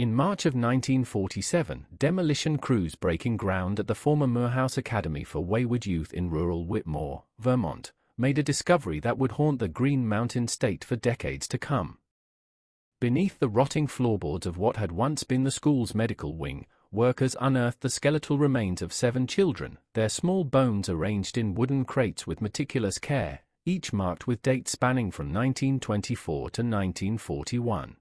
In March of 1947, demolition crews breaking ground at the former Moorhouse Academy for Wayward Youth in rural Whitmore, Vermont, made a discovery that would haunt the Green Mountain State for decades to come. Beneath the rotting floorboards of what had once been the school's medical wing, workers unearthed the skeletal remains of 7 children, their small bones arranged in wooden crates with meticulous care, each marked with dates spanning from 1924 to 1941.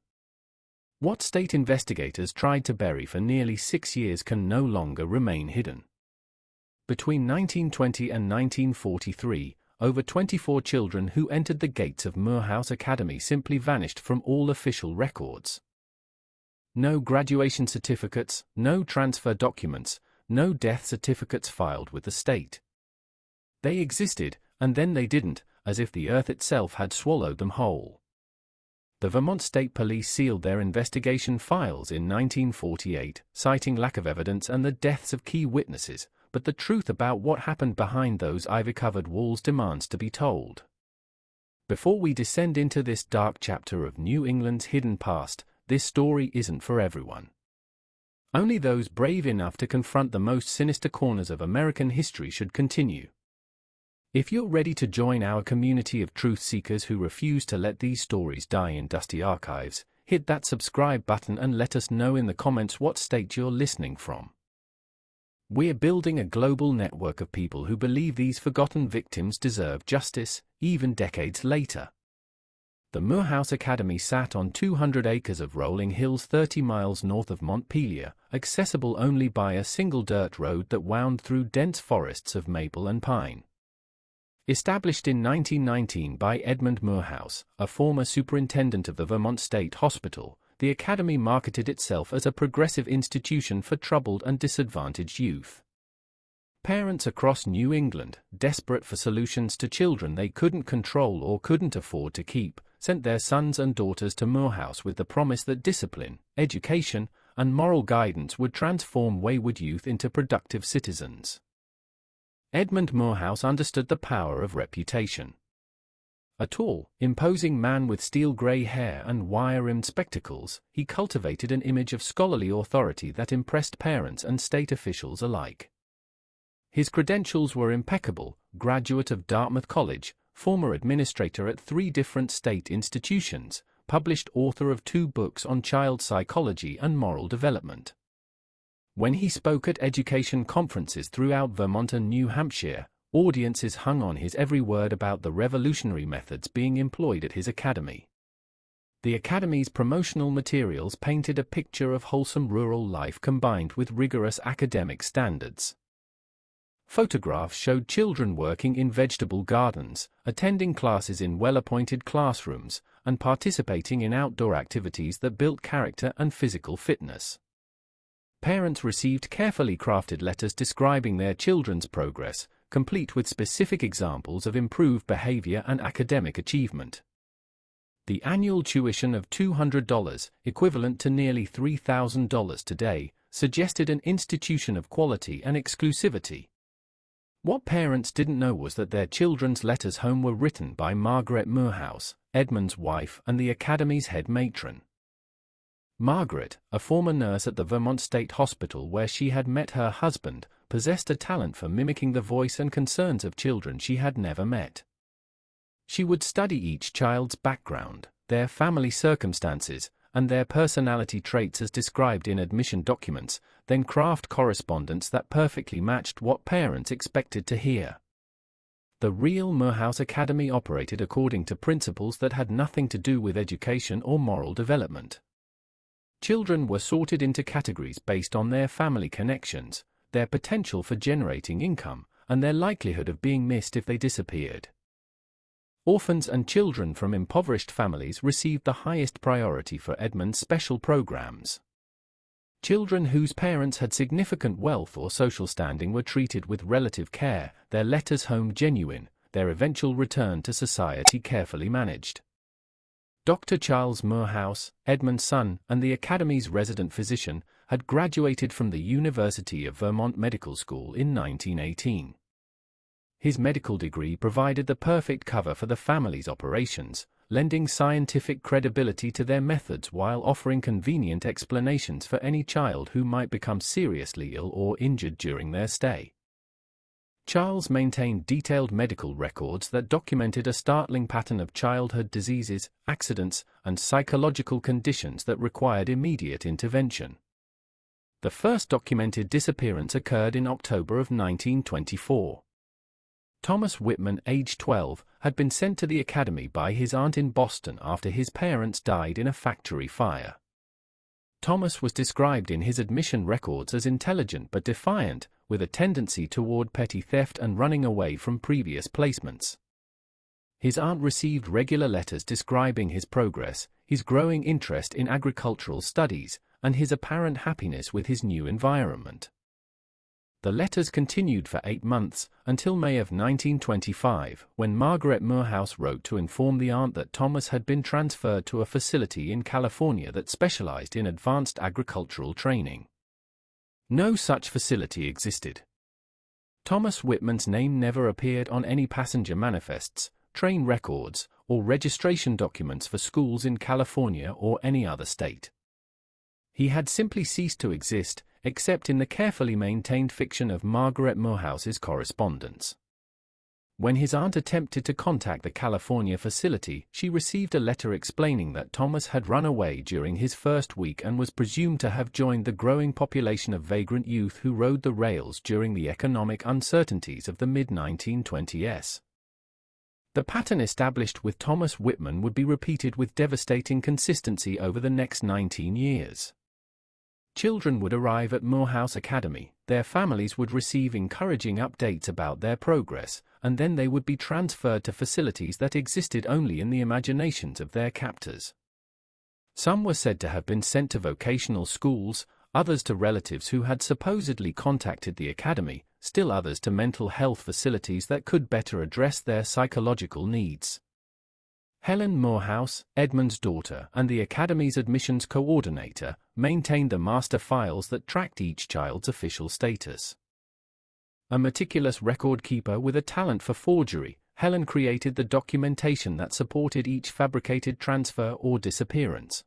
What state investigators tried to bury for nearly 6 years can no longer remain hidden. Between 1920 and 1943, over 24 children who entered the gates of Moorhouse Academy simply vanished from all official records. No graduation certificates, no transfer documents, no death certificates filed with the state. They existed, and then they didn't, as if the earth itself had swallowed them whole. The Vermont State Police sealed their investigation files in 1948, citing lack of evidence and the deaths of key witnesses, but the truth about what happened behind those ivy-covered walls demands to be told. Before we descend into this dark chapter of New England's hidden past, this story isn't for everyone. Only those brave enough to confront the most sinister corners of American history should continue. If you're ready to join our community of truth seekers who refuse to let these stories die in dusty archives, hit that subscribe button and let us know in the comments what state you're listening from. We're building a global network of people who believe these forgotten victims deserve justice, even decades later. The Moorhouse Academy sat on 200 acres of rolling hills 30 miles north of Montpelier, accessible only by a single dirt road that wound through dense forests of maple and pine. Established in 1919 by Edmund Moorhouse, a former superintendent of the Vermont State Hospital, the academy marketed itself as a progressive institution for troubled and disadvantaged youth. Parents across New England, desperate for solutions to children they couldn't control or couldn't afford to keep, sent their sons and daughters to Moorhouse with the promise that discipline, education, and moral guidance would transform wayward youth into productive citizens. Edmund Moorhouse understood the power of reputation. A tall, imposing man with steel-gray hair and wire-rimmed spectacles, he cultivated an image of scholarly authority that impressed parents and state officials alike. His credentials were impeccable: graduate of Dartmouth College, former administrator at 3 different state institutions, published author of 2 books on child psychology and moral development. When he spoke at education conferences throughout Vermont and New Hampshire, audiences hung on his every word about the revolutionary methods being employed at his academy. The academy's promotional materials painted a picture of wholesome rural life combined with rigorous academic standards. Photographs showed children working in vegetable gardens, attending classes in well-appointed classrooms, and participating in outdoor activities that built character and physical fitness. Parents received carefully crafted letters describing their children's progress, complete with specific examples of improved behavior and academic achievement. The annual tuition of $200, equivalent to nearly $3,000 today, suggested an institution of quality and exclusivity. What parents didn't know was that their children's letters home were written by Margaret Moorhouse, Edmund's wife and the academy's head matron. Margaret, a former nurse at the Vermont State Hospital where she had met her husband, possessed a talent for mimicking the voice and concerns of children she had never met. She would study each child's background, their family circumstances, and their personality traits as described in admission documents, then craft correspondence that perfectly matched what parents expected to hear. The real Moorhouse Academy operated according to principles that had nothing to do with education or moral development. Children were sorted into categories based on their family connections, their potential for generating income, and their likelihood of being missed if they disappeared. Orphans and children from impoverished families received the highest priority for Edmund's special programs. Children whose parents had significant wealth or social standing were treated with relative care, their letters home genuine, their eventual return to society carefully managed. Dr. Charles Moorhouse, Edmund's son and the Academy's resident physician, had graduated from the University of Vermont Medical School in 1918. His medical degree provided the perfect cover for the family's operations, lending scientific credibility to their methods while offering convenient explanations for any child who might become seriously ill or injured during their stay. Charles maintained detailed medical records that documented a startling pattern of childhood diseases, accidents, and psychological conditions that required immediate intervention. The first documented disappearance occurred in October of 1924. Thomas Whitman, age 12, had been sent to the academy by his aunt in Boston after his parents died in a factory fire. Thomas was described in his admission records as intelligent but defiant, with a tendency toward petty theft and running away from previous placements. His aunt received regular letters describing his progress, his growing interest in agricultural studies, and his apparent happiness with his new environment. The letters continued for 8 months, until May of 1925, when Margaret Moorhouse wrote to inform the aunt that Thomas had been transferred to a facility in California that specialized in advanced agricultural training. No such facility existed. Thomas Whitman's name never appeared on any passenger manifests, train records, or registration documents for schools in California or any other state. He had simply ceased to exist, except in the carefully maintained fiction of Margaret Moorhouse's correspondence. When his aunt attempted to contact the California facility, she received a letter explaining that Thomas had run away during his first week and was presumed to have joined the growing population of vagrant youth who rode the rails during the economic uncertainties of the mid-1920s. The pattern established with Thomas Whitman would be repeated with devastating consistency over the next 19 years. Children would arrive at Moorhouse Academy, their families would receive encouraging updates about their progress, and then they would be transferred to facilities that existed only in the imaginations of their captors. Some were said to have been sent to vocational schools, others to relatives who had supposedly contacted the academy, still others to mental health facilities that could better address their psychological needs. Helen Moorhouse, Edmund's daughter and the Academy's admissions coordinator, maintained the master files that tracked each child's official status. A meticulous record keeper with a talent for forgery, Helen created the documentation that supported each fabricated transfer or disappearance.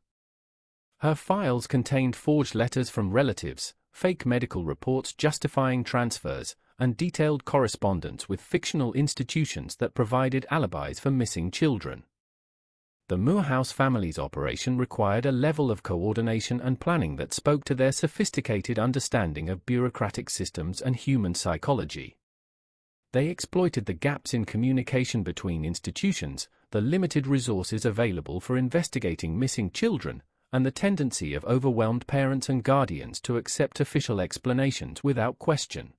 Her files contained forged letters from relatives, fake medical reports justifying transfers, and detailed correspondence with fictional institutions that provided alibis for missing children. The Moorhouse family's operation required a level of coordination and planning that spoke to their sophisticated understanding of bureaucratic systems and human psychology. They exploited the gaps in communication between institutions, the limited resources available for investigating missing children, and the tendency of overwhelmed parents and guardians to accept official explanations without question.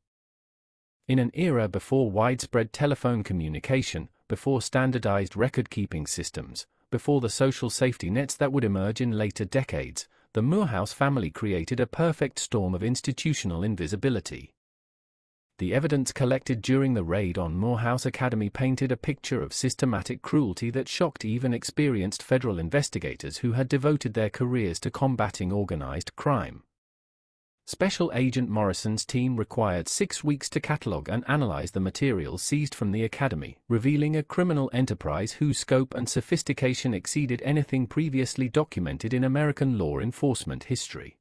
In an era before widespread telephone communication, before standardized record-keeping systems, before the social safety nets that would emerge in later decades, the Moorhouse family created a perfect storm of institutional invisibility. The evidence collected during the raid on Moorhouse Academy painted a picture of systematic cruelty that shocked even experienced federal investigators who had devoted their careers to combating organized crime. Special Agent Morrison's team required 6 weeks to catalog and analyze the materials seized from the academy, revealing a criminal enterprise whose scope and sophistication exceeded anything previously documented in American law enforcement history.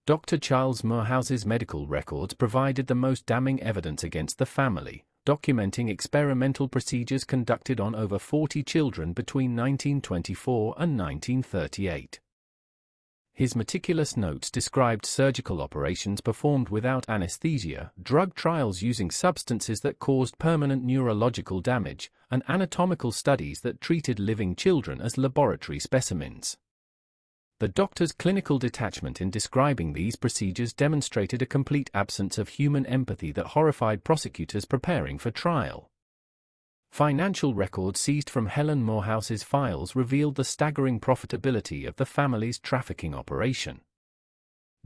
Dr. Charles Moorhouse's medical records provided the most damning evidence against the family, documenting experimental procedures conducted on over 40 children between 1924 and 1938. His meticulous notes described surgical operations performed without anesthesia, drug trials using substances that caused permanent neurological damage, and anatomical studies that treated living children as laboratory specimens. The doctor's clinical detachment in describing these procedures demonstrated a complete absence of human empathy that horrified prosecutors preparing for trial. Financial records seized from Helen Moorhouse's files revealed the staggering profitability of the family's trafficking operation.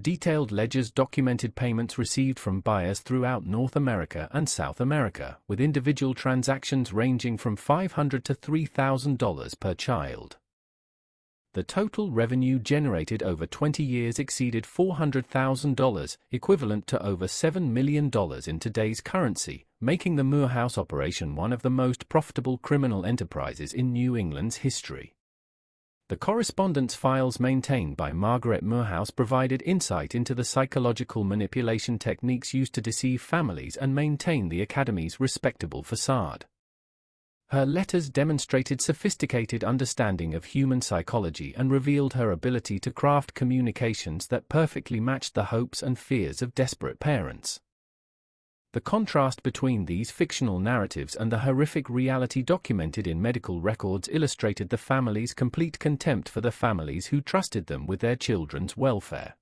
Detailed ledgers documented payments received from buyers throughout North America and South America, with individual transactions ranging from $500 to $3,000 per child. The total revenue generated over 20 years exceeded $400,000, equivalent to over $7 million in today's currency, making the Moorhouse operation one of the most profitable criminal enterprises in New England's history. The correspondence files maintained by Margaret Moorhouse provided insight into the psychological manipulation techniques used to deceive families and maintain the Academy's respectable facade. Her letters demonstrated sophisticated understanding of human psychology and revealed her ability to craft communications that perfectly matched the hopes and fears of desperate parents. The contrast between these fictional narratives and the horrific reality documented in medical records illustrated the family's complete contempt for the families who trusted them with their children's welfare.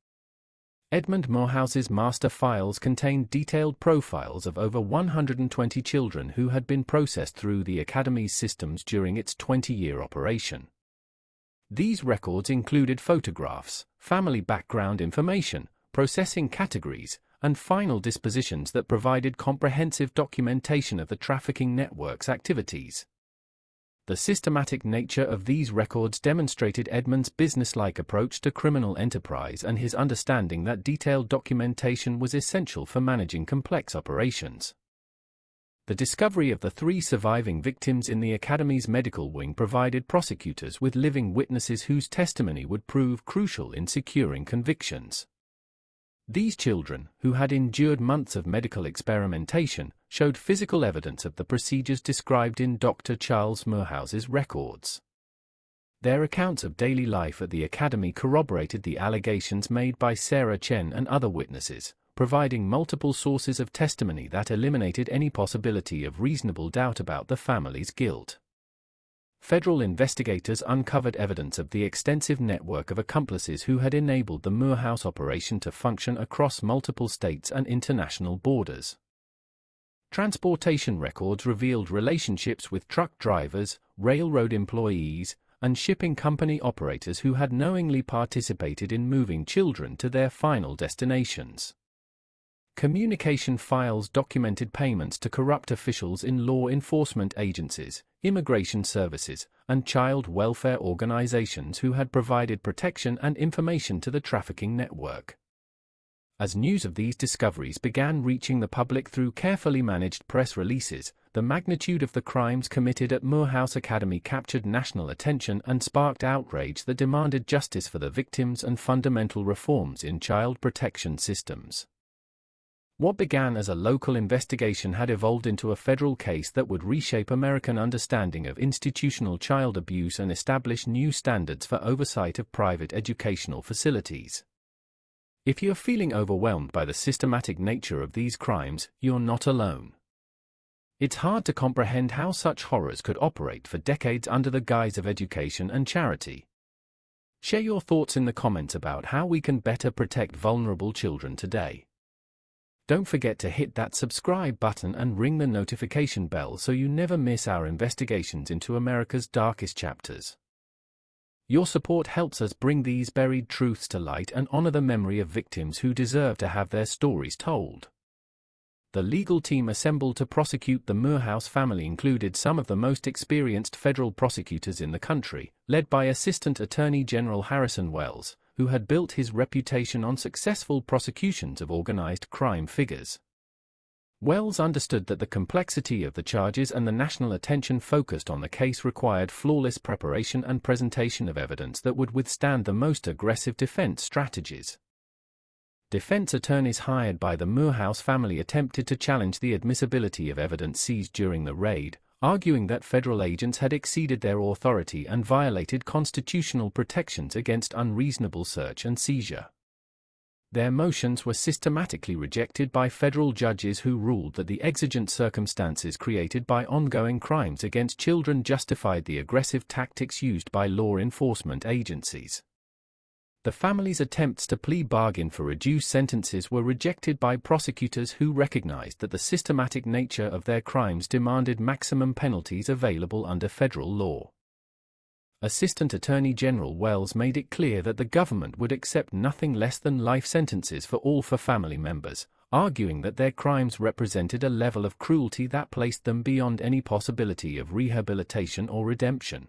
Edmund Moorhouse's master files contained detailed profiles of over 120 children who had been processed through the Academy's systems during its 20-year operation. These records included photographs, family background information, processing categories, and final dispositions that provided comprehensive documentation of the trafficking network's activities. The systematic nature of these records demonstrated Edmund's businesslike approach to criminal enterprise and his understanding that detailed documentation was essential for managing complex operations. The discovery of the 3 surviving victims in the Academy's medical wing provided prosecutors with living witnesses whose testimony would prove crucial in securing convictions. These children, who had endured months of medical experimentation, showed physical evidence of the procedures described in Dr. Charles Moorhouse's records. Their accounts of daily life at the Academy corroborated the allegations made by Sarah Chen and other witnesses, providing multiple sources of testimony that eliminated any possibility of reasonable doubt about the family's guilt. Federal investigators uncovered evidence of the extensive network of accomplices who had enabled the Moorhouse operation to function across multiple states and international borders. Transportation records revealed relationships with truck drivers, railroad employees, and shipping company operators who had knowingly participated in moving children to their final destinations. Communication files documented payments to corrupt officials in law enforcement agencies, immigration services, and child welfare organizations who had provided protection and information to the trafficking network. As news of these discoveries began reaching the public through carefully managed press releases, the magnitude of the crimes committed at Moorhouse Academy captured national attention and sparked outrage that demanded justice for the victims and fundamental reforms in child protection systems. What began as a local investigation had evolved into a federal case that would reshape American understanding of institutional child abuse and establish new standards for oversight of private educational facilities. If you're feeling overwhelmed by the systematic nature of these crimes, you're not alone. It's hard to comprehend how such horrors could operate for decades under the guise of education and charity. Share your thoughts in the comments about how we can better protect vulnerable children today. Don't forget to hit that subscribe button and ring the notification bell so you never miss our investigations into America's darkest chapters. Your support helps us bring these buried truths to light and honor the memory of victims who deserve to have their stories told. The legal team assembled to prosecute the Moorhouse family included some of the most experienced federal prosecutors in the country, led by Assistant Attorney General Harrison Wells, who had built his reputation on successful prosecutions of organized crime figures. Wells understood that the complexity of the charges and the national attention focused on the case required flawless preparation and presentation of evidence that would withstand the most aggressive defense strategies. Defense attorneys hired by the Moorhouse family attempted to challenge the admissibility of evidence seized during the raid, arguing that federal agents had exceeded their authority and violated constitutional protections against unreasonable search and seizure. Their motions were systematically rejected by federal judges who ruled that the exigent circumstances created by ongoing crimes against children justified the aggressive tactics used by law enforcement agencies. The family's attempts to plea bargain for reduced sentences were rejected by prosecutors who recognized that the systematic nature of their crimes demanded maximum penalties available under federal law. Assistant Attorney General Wells made it clear that the government would accept nothing less than life sentences for all family members, arguing that their crimes represented a level of cruelty that placed them beyond any possibility of rehabilitation or redemption.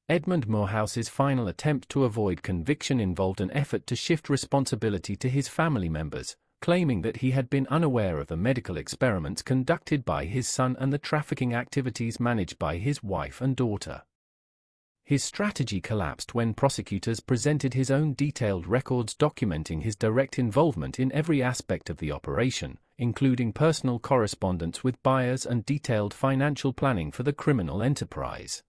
Edmund Morehouse's final attempt to avoid conviction involved an effort to shift responsibility to his family members, claiming that he had been unaware of the medical experiments conducted by his son and the trafficking activities managed by his wife and daughter. His strategy collapsed when prosecutors presented his own detailed records documenting his direct involvement in every aspect of the operation, including personal correspondence with buyers and detailed financial planning for the criminal enterprise.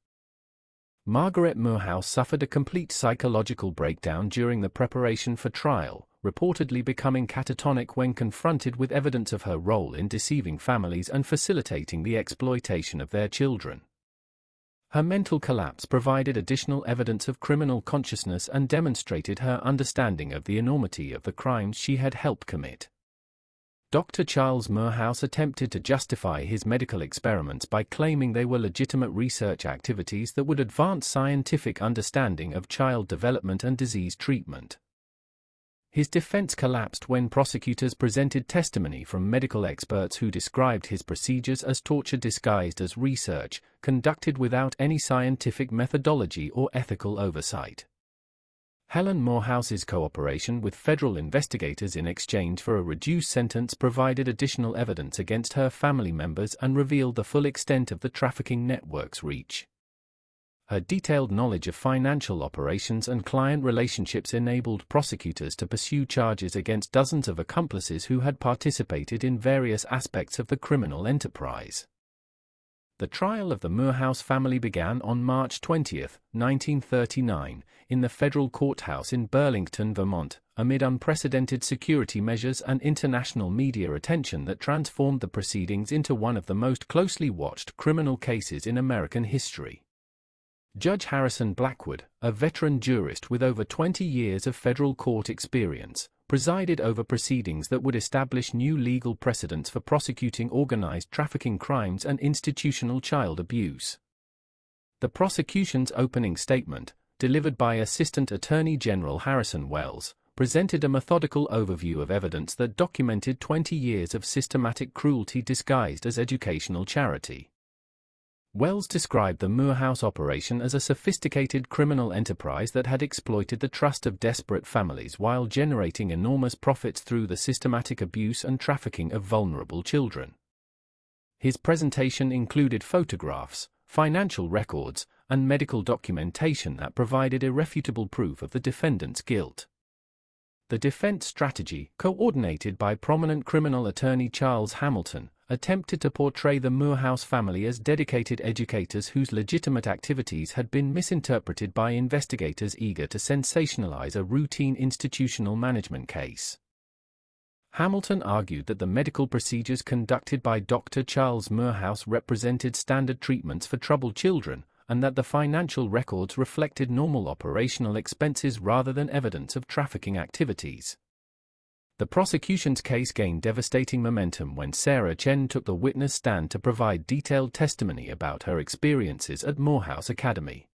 Margaret Morehouse suffered a complete psychological breakdown during the preparation for trial, reportedly becoming catatonic when confronted with evidence of her role in deceiving families and facilitating the exploitation of their children. Her mental collapse provided additional evidence of criminal consciousness and demonstrated her understanding of the enormity of the crimes she had helped commit. Dr. Charles Morehouse attempted to justify his medical experiments by claiming they were legitimate research activities that would advance scientific understanding of child development and disease treatment. His defense collapsed when prosecutors presented testimony from medical experts who described his procedures as torture disguised as research, conducted without any scientific methodology or ethical oversight. Helen Morehouse's cooperation with federal investigators in exchange for a reduced sentence provided additional evidence against her family members and revealed the full extent of the trafficking network's reach. Her detailed knowledge of financial operations and client relationships enabled prosecutors to pursue charges against dozens of accomplices who had participated in various aspects of the criminal enterprise. The trial of the Morehouse family began on March 20, 1939, in the federal courthouse in Burlington, Vermont, amid unprecedented security measures and international media attention that transformed the proceedings into one of the most closely watched criminal cases in American history. Judge Harrison Blackwood, a veteran jurist with over 20 years of federal court experience, presided over proceedings that would establish new legal precedents for prosecuting organized trafficking crimes and institutional child abuse. The prosecution's opening statement, delivered by Assistant Attorney General Harrison Wells, presented a methodical overview of evidence that documented 20 years of systematic cruelty disguised as educational charity. Wells described the Morehouse operation as a sophisticated criminal enterprise that had exploited the trust of desperate families while generating enormous profits through the systematic abuse and trafficking of vulnerable children. His presentation included photographs, financial records, and medical documentation that provided irrefutable proof of the defendant's guilt. The defense strategy, coordinated by prominent criminal attorney Charles Hamilton, attempted to portray the Morehouse family as dedicated educators whose legitimate activities had been misinterpreted by investigators eager to sensationalize a routine institutional management case. Hamilton argued that the medical procedures conducted by Dr. Charles Morehouse represented standard treatments for troubled children, and that the financial records reflected normal operational expenses rather than evidence of trafficking activities. The prosecution's case gained devastating momentum when Sarah Chen took the witness stand to provide detailed testimony about her experiences at Morehouse Academy.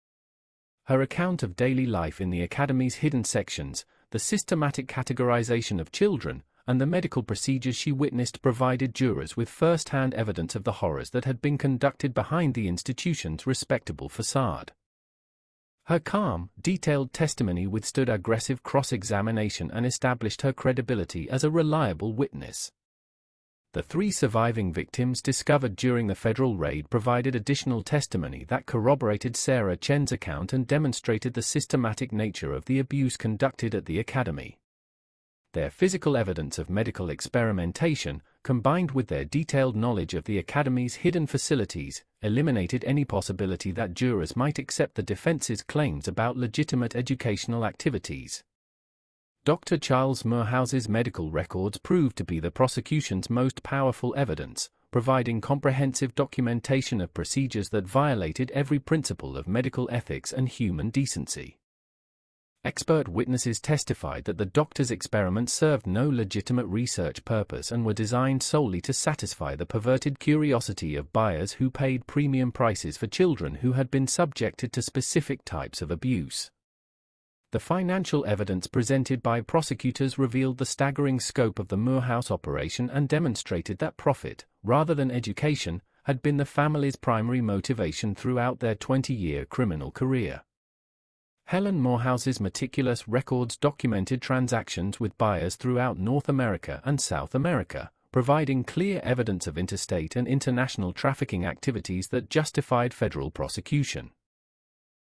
Her account of daily life in the academy's hidden sections, the systematic categorization of children, and the medical procedures she witnessed provided jurors with first-hand evidence of the horrors that had been conducted behind the institution's respectable facade. Her calm, detailed testimony withstood aggressive cross-examination and established her credibility as a reliable witness. The 3 surviving victims discovered during the federal raid provided additional testimony that corroborated Sarah Chen's account and demonstrated the systematic nature of the abuse conducted at the academy. Their physical evidence of medical experimentation, combined with their detailed knowledge of the academy's hidden facilities, eliminated any possibility that jurors might accept the defense's claims about legitimate educational activities. Dr. Charles Morehouse's medical records proved to be the prosecution's most powerful evidence, providing comprehensive documentation of procedures that violated every principle of medical ethics and human decency. Expert witnesses testified that the doctor's experiments served no legitimate research purpose and were designed solely to satisfy the perverted curiosity of buyers who paid premium prices for children who had been subjected to specific types of abuse. The financial evidence presented by prosecutors revealed the staggering scope of the Morehouse operation and demonstrated that profit, rather than education, had been the family's primary motivation throughout their 20-year criminal career. Helen Morehouse's meticulous records documented transactions with buyers throughout North America and South America, providing clear evidence of interstate and international trafficking activities that justified federal prosecution.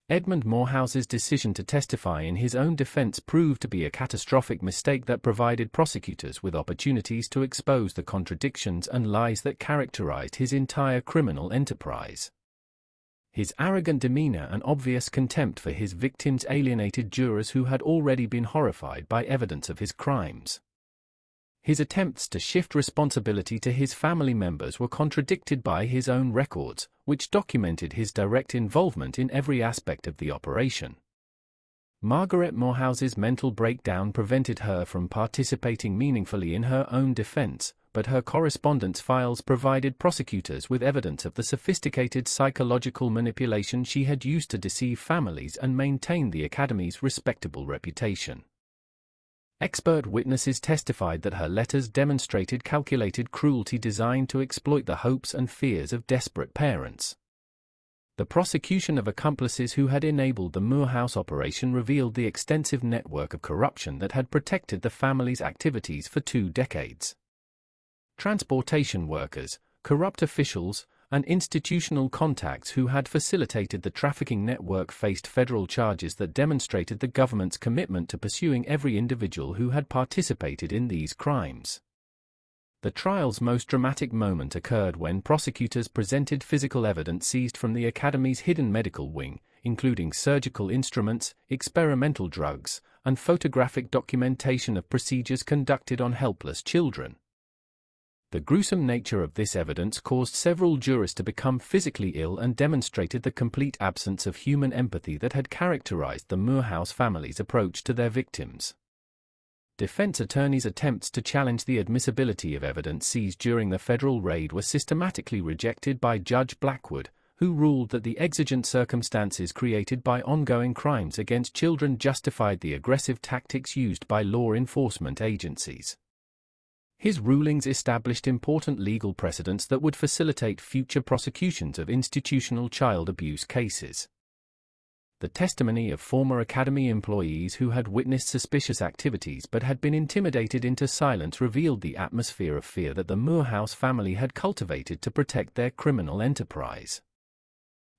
Edmund Morehouse's decision to testify in his own defense proved to be a catastrophic mistake that provided prosecutors with opportunities to expose the contradictions and lies that characterized his entire criminal enterprise. His arrogant demeanor and obvious contempt for his victims alienated jurors who had already been horrified by evidence of his crimes. His attempts to shift responsibility to his family members were contradicted by his own records, which documented his direct involvement in every aspect of the operation. Margaret Morehouse's mental breakdown prevented her from participating meaningfully in her own defense, but her correspondence files provided prosecutors with evidence of the sophisticated psychological manipulation she had used to deceive families and maintain the Academy's respectable reputation. Expert witnesses testified that her letters demonstrated calculated cruelty designed to exploit the hopes and fears of desperate parents. The prosecution of accomplices who had enabled the Morehouse operation revealed the extensive network of corruption that had protected the family's activities for 2 decades. Transportation workers, corrupt officials, and institutional contacts who had facilitated the trafficking network faced federal charges that demonstrated the government's commitment to pursuing every individual who had participated in these crimes. The trial's most dramatic moment occurred when prosecutors presented physical evidence seized from the Academy's hidden medical wing, including surgical instruments, experimental drugs, and photographic documentation of procedures conducted on helpless children. The gruesome nature of this evidence caused several jurors to become physically ill and demonstrated the complete absence of human empathy that had characterized the Morehouse family's approach to their victims. Defense attorneys' attempts to challenge the admissibility of evidence seized during the federal raid were systematically rejected by Judge Blackwood, who ruled that the exigent circumstances created by ongoing crimes against children justified the aggressive tactics used by law enforcement agencies. His rulings established important legal precedents that would facilitate future prosecutions of institutional child abuse cases. The testimony of former Academy employees who had witnessed suspicious activities but had been intimidated into silence revealed the atmosphere of fear that the Morehouse family had cultivated to protect their criminal enterprise.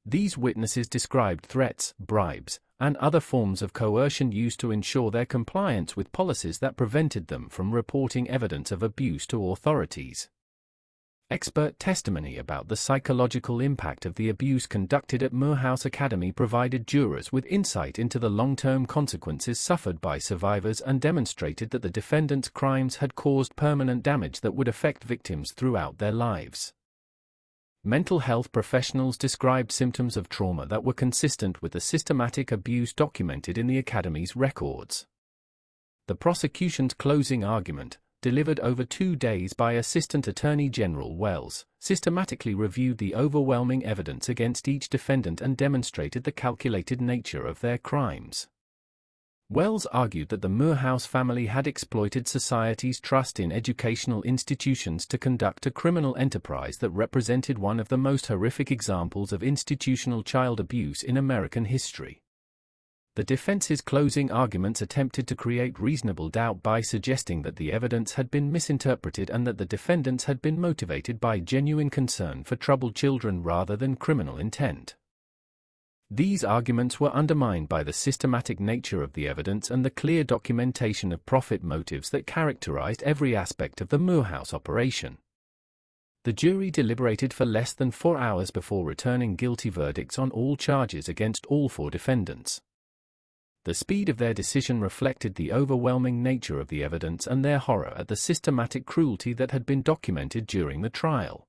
These witnesses described threats, bribes, and other forms of coercion used to ensure their compliance with policies that prevented them from reporting evidence of abuse to authorities. Expert testimony about the psychological impact of the abuse conducted at Morehouse Academy provided jurors with insight into the long-term consequences suffered by survivors and demonstrated that the defendants' crimes had caused permanent damage that would affect victims throughout their lives. Mental health professionals described symptoms of trauma that were consistent with the systematic abuse documented in the Academy's records. The prosecution's closing argument, delivered over 2 days by Assistant Attorney General Wells, systematically reviewed the overwhelming evidence against each defendant and demonstrated the calculated nature of their crimes. Wells argued that the Morehouse family had exploited society's trust in educational institutions to conduct a criminal enterprise that represented one of the most horrific examples of institutional child abuse in American history. The defense's closing arguments attempted to create reasonable doubt by suggesting that the evidence had been misinterpreted and that the defendants had been motivated by genuine concern for troubled children rather than criminal intent. These arguments were undermined by the systematic nature of the evidence and the clear documentation of profit motives that characterized every aspect of the Morehouse operation. The jury deliberated for less than 4 hours before returning guilty verdicts on all charges against all 4 defendants. The speed of their decision reflected the overwhelming nature of the evidence and their horror at the systematic cruelty that had been documented during the trial.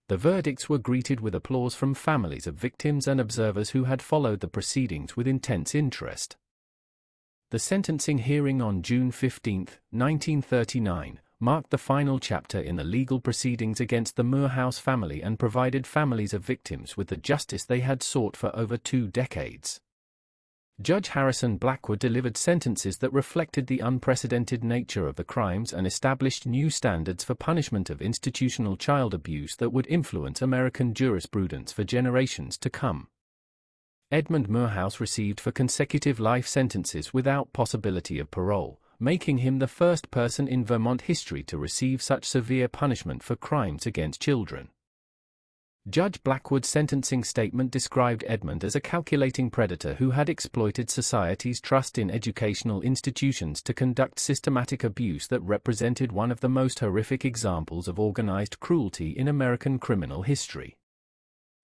The verdicts were greeted with applause from families of victims and observers who had followed the proceedings with intense interest. The sentencing hearing on June 15, 1939, marked the final chapter in the legal proceedings against the Morehouse family and provided families of victims with the justice they had sought for over 2 decades. Judge Harrison Blackwood delivered sentences that reflected the unprecedented nature of the crimes and established new standards for punishment of institutional child abuse that would influence American jurisprudence for generations to come. Edmund Moorhouse received for consecutive life sentences without possibility of parole, making him the first person in Vermont history to receive such severe punishment for crimes against children. Judge Blackwood's sentencing statement described Edmund as a calculating predator who had exploited society's trust in educational institutions to conduct systematic abuse that represented one of the most horrific examples of organized cruelty in American criminal history.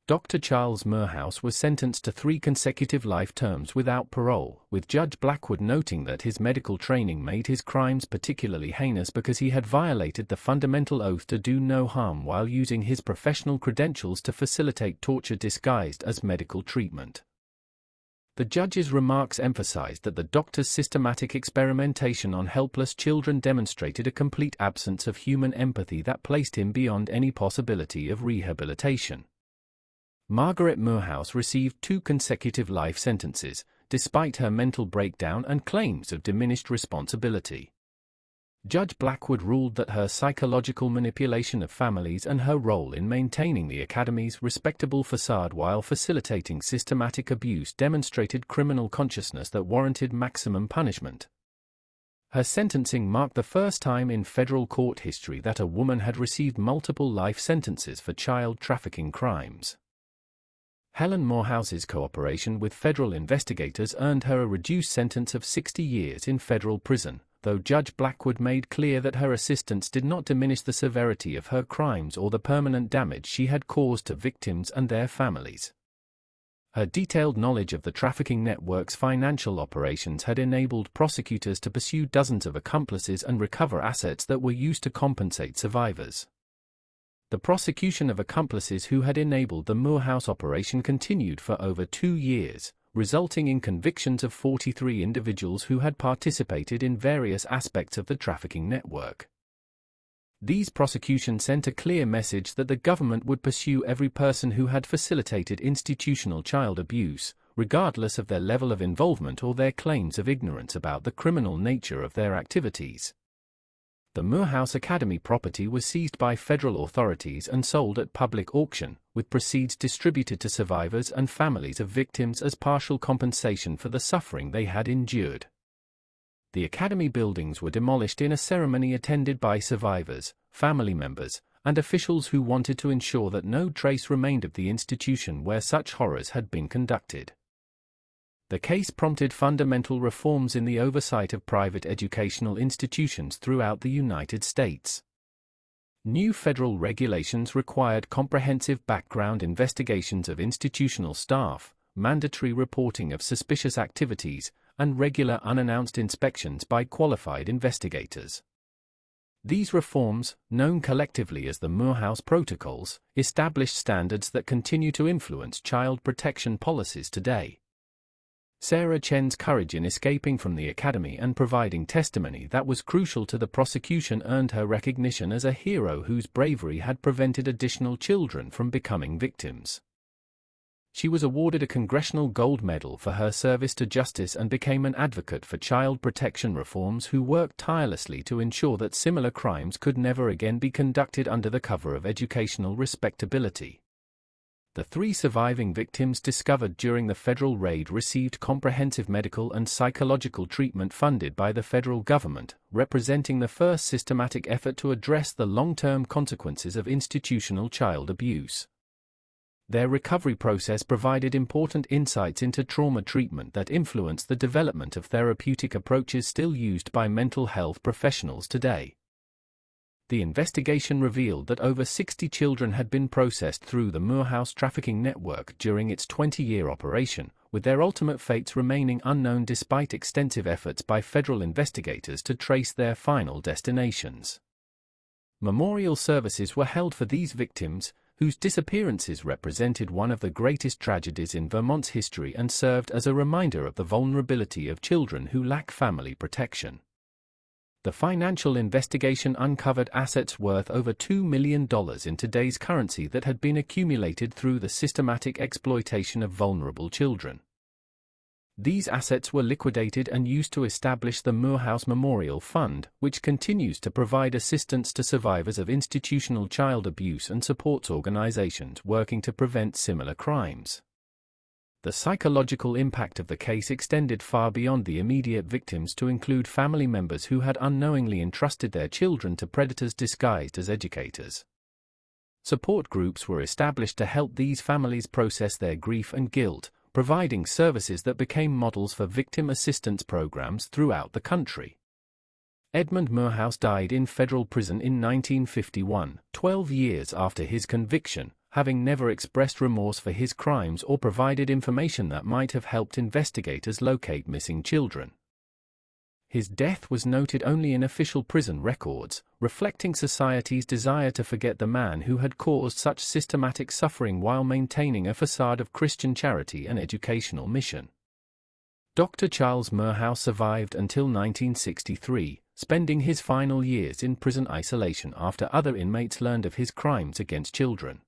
Dr. Charles Moorhouse was sentenced to 3 consecutive life terms without parole, with Judge Blackwood noting that his medical training made his crimes particularly heinous because he had violated the fundamental oath to do no harm while using his professional credentials to facilitate torture disguised as medical treatment. The judge's remarks emphasized that the doctor's systematic experimentation on helpless children demonstrated a complete absence of human empathy that placed him beyond any possibility of rehabilitation. Margaret Moorhouse received 2 consecutive life sentences, despite her mental breakdown and claims of diminished responsibility. Judge Blackwood ruled that her psychological manipulation of families and her role in maintaining the Academy's respectable facade while facilitating systematic abuse demonstrated criminal consciousness that warranted maximum punishment. Her sentencing marked the first time in federal court history that a woman had received multiple life sentences for child trafficking crimes. Helen Moorhouse's cooperation with federal investigators earned her a reduced sentence of 60 years in federal prison, though Judge Blackwood made clear that her assistance did not diminish the severity of her crimes or the permanent damage she had caused to victims and their families. Her detailed knowledge of the trafficking network's financial operations had enabled prosecutors to pursue dozens of accomplices and recover assets that were used to compensate survivors. The prosecution of accomplices who had enabled the Moorhouse operation continued for over 2 years, resulting in convictions of 43 individuals who had participated in various aspects of the trafficking network. These prosecutions sent a clear message that the government would pursue every person who had facilitated institutional child abuse, regardless of their level of involvement or their claims of ignorance about the criminal nature of their activities. The Moorhouse Academy property was seized by federal authorities and sold at public auction, with proceeds distributed to survivors and families of victims as partial compensation for the suffering they had endured. The Academy buildings were demolished in a ceremony attended by survivors, family members, and officials who wanted to ensure that no trace remained of the institution where such horrors had been conducted. The case prompted fundamental reforms in the oversight of private educational institutions throughout the United States. New federal regulations required comprehensive background investigations of institutional staff, mandatory reporting of suspicious activities, and regular unannounced inspections by qualified investigators. These reforms, known collectively as the Moorhouse Protocols, established standards that continue to influence child protection policies today. Sarah Chen's courage in escaping from the Academy and providing testimony that was crucial to the prosecution earned her recognition as a hero whose bravery had prevented additional children from becoming victims. She was awarded a Congressional Gold Medal for her service to justice and became an advocate for child protection reforms who worked tirelessly to ensure that similar crimes could never again be conducted under the cover of educational respectability. The 3 surviving victims discovered during the federal raid received comprehensive medical and psychological treatment funded by the federal government, representing the first systematic effort to address the long-term consequences of institutional child abuse. Their recovery process provided important insights into trauma treatment that influenced the development of therapeutic approaches still used by mental health professionals today. The investigation revealed that over 60 children had been processed through the Moorhouse trafficking network during its 20-year operation, with their ultimate fates remaining unknown despite extensive efforts by federal investigators to trace their final destinations. Memorial services were held for these victims, whose disappearances represented one of the greatest tragedies in Vermont's history and served as a reminder of the vulnerability of children who lack family protection. The financial investigation uncovered assets worth over $2 million in today's currency that had been accumulated through the systematic exploitation of vulnerable children. These assets were liquidated and used to establish the Moorhouse Memorial Fund, which continues to provide assistance to survivors of institutional child abuse and supports organizations working to prevent similar crimes. The psychological impact of the case extended far beyond the immediate victims to include family members who had unknowingly entrusted their children to predators disguised as educators. Support groups were established to help these families process their grief and guilt, providing services that became models for victim assistance programs throughout the country. Edmund Moorhouse died in federal prison in 1951, 12 years after his conviction, having never expressed remorse for his crimes or provided information that might have helped investigators locate missing children. His death was noted only in official prison records, reflecting society's desire to forget the man who had caused such systematic suffering while maintaining a facade of Christian charity and educational mission. Dr. Charles Moorhouse survived until 1963, spending his final years in prison isolation after other inmates learned of his crimes against children.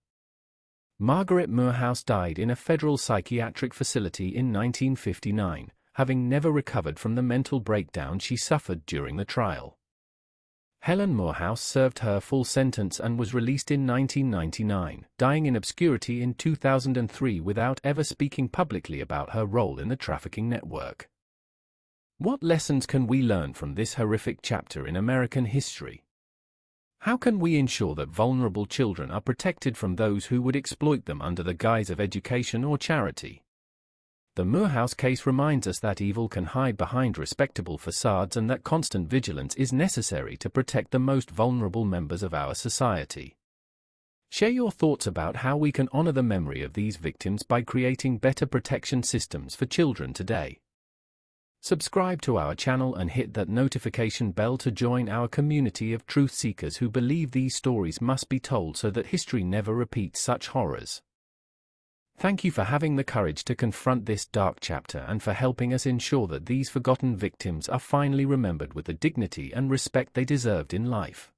Margaret Moorhouse died in a federal psychiatric facility in 1959, having never recovered from the mental breakdown she suffered during the trial. Helen Moorhouse served her full sentence and was released in 1999, dying in obscurity in 2003 without ever speaking publicly about her role in the trafficking network. What lessons can we learn from this horrific chapter in American history? How can we ensure that vulnerable children are protected from those who would exploit them under the guise of education or charity? The Moorhouse case reminds us that evil can hide behind respectable facades and that constant vigilance is necessary to protect the most vulnerable members of our society. Share your thoughts about how we can honor the memory of these victims by creating better protection systems for children today. Subscribe to our channel and hit that notification bell to join our community of truth seekers who believe these stories must be told so that history never repeats such horrors. Thank you for having the courage to confront this dark chapter and for helping us ensure that these forgotten victims are finally remembered with the dignity and respect they deserved in life.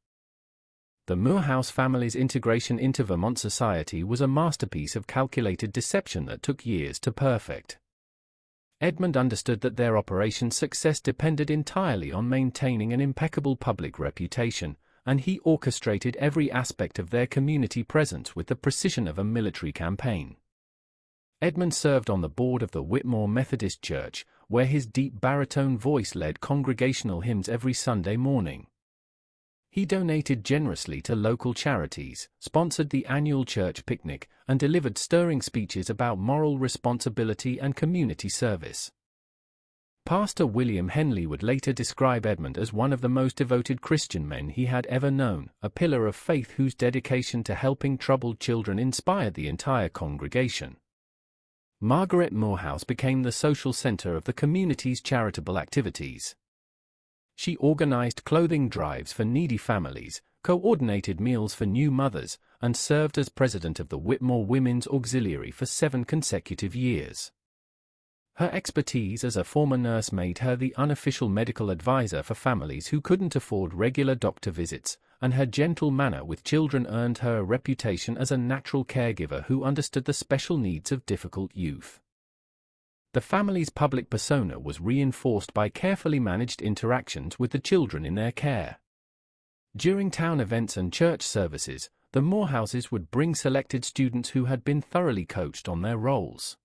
The Moorhouse family's integration into Vermont society was a masterpiece of calculated deception that took years to perfect. Edmund understood that their operation's success depended entirely on maintaining an impeccable public reputation, and he orchestrated every aspect of their community presence with the precision of a military campaign. Edmund served on the board of the Whitmore Methodist Church, where his deep baritone voice led congregational hymns every Sunday morning. He donated generously to local charities, sponsored the annual church picnic, and delivered stirring speeches about moral responsibility and community service. Pastor William Henley would later describe Edmund as one of the most devoted Christian men he had ever known, a pillar of faith whose dedication to helping troubled children inspired the entire congregation. Margaret Moorhouse became the social center of the community's charitable activities. She organized clothing drives for needy families, coordinated meals for new mothers, and served as president of the Whitmore Women's Auxiliary for 7 consecutive years. Her expertise as a former nurse made her the unofficial medical advisor for families who couldn't afford regular doctor visits, and her gentle manner with children earned her a reputation as a natural caregiver who understood the special needs of difficult youth. The family's public persona was reinforced by carefully managed interactions with the children in their care. During town events and church services, the Moorhouses would bring selected students who had been thoroughly coached on their roles.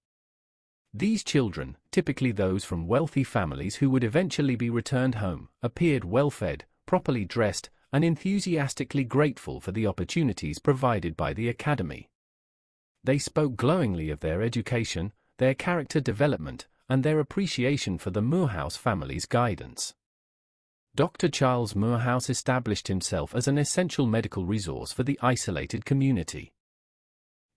These children, typically those from wealthy families who would eventually be returned home, appeared well-fed, properly dressed, and enthusiastically grateful for the opportunities provided by the academy. They spoke glowingly of their education, their character development, and their appreciation for the Moorhouse family's guidance. Dr. Charles Moorhouse established himself as an essential medical resource for the isolated community.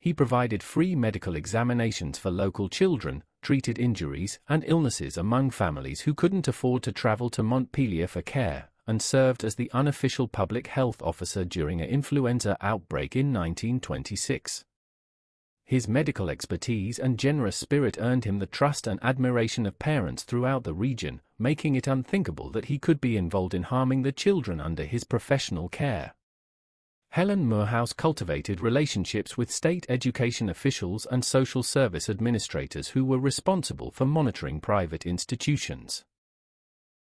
He provided free medical examinations for local children, treated injuries and illnesses among families who couldn't afford to travel to Montpelier for care, and served as the unofficial public health officer during an influenza outbreak in 1926. His medical expertise and generous spirit earned him the trust and admiration of parents throughout the region, making it unthinkable that he could be involved in harming the children under his professional care. Helen Moorhouse cultivated relationships with state education officials and social service administrators who were responsible for monitoring private institutions.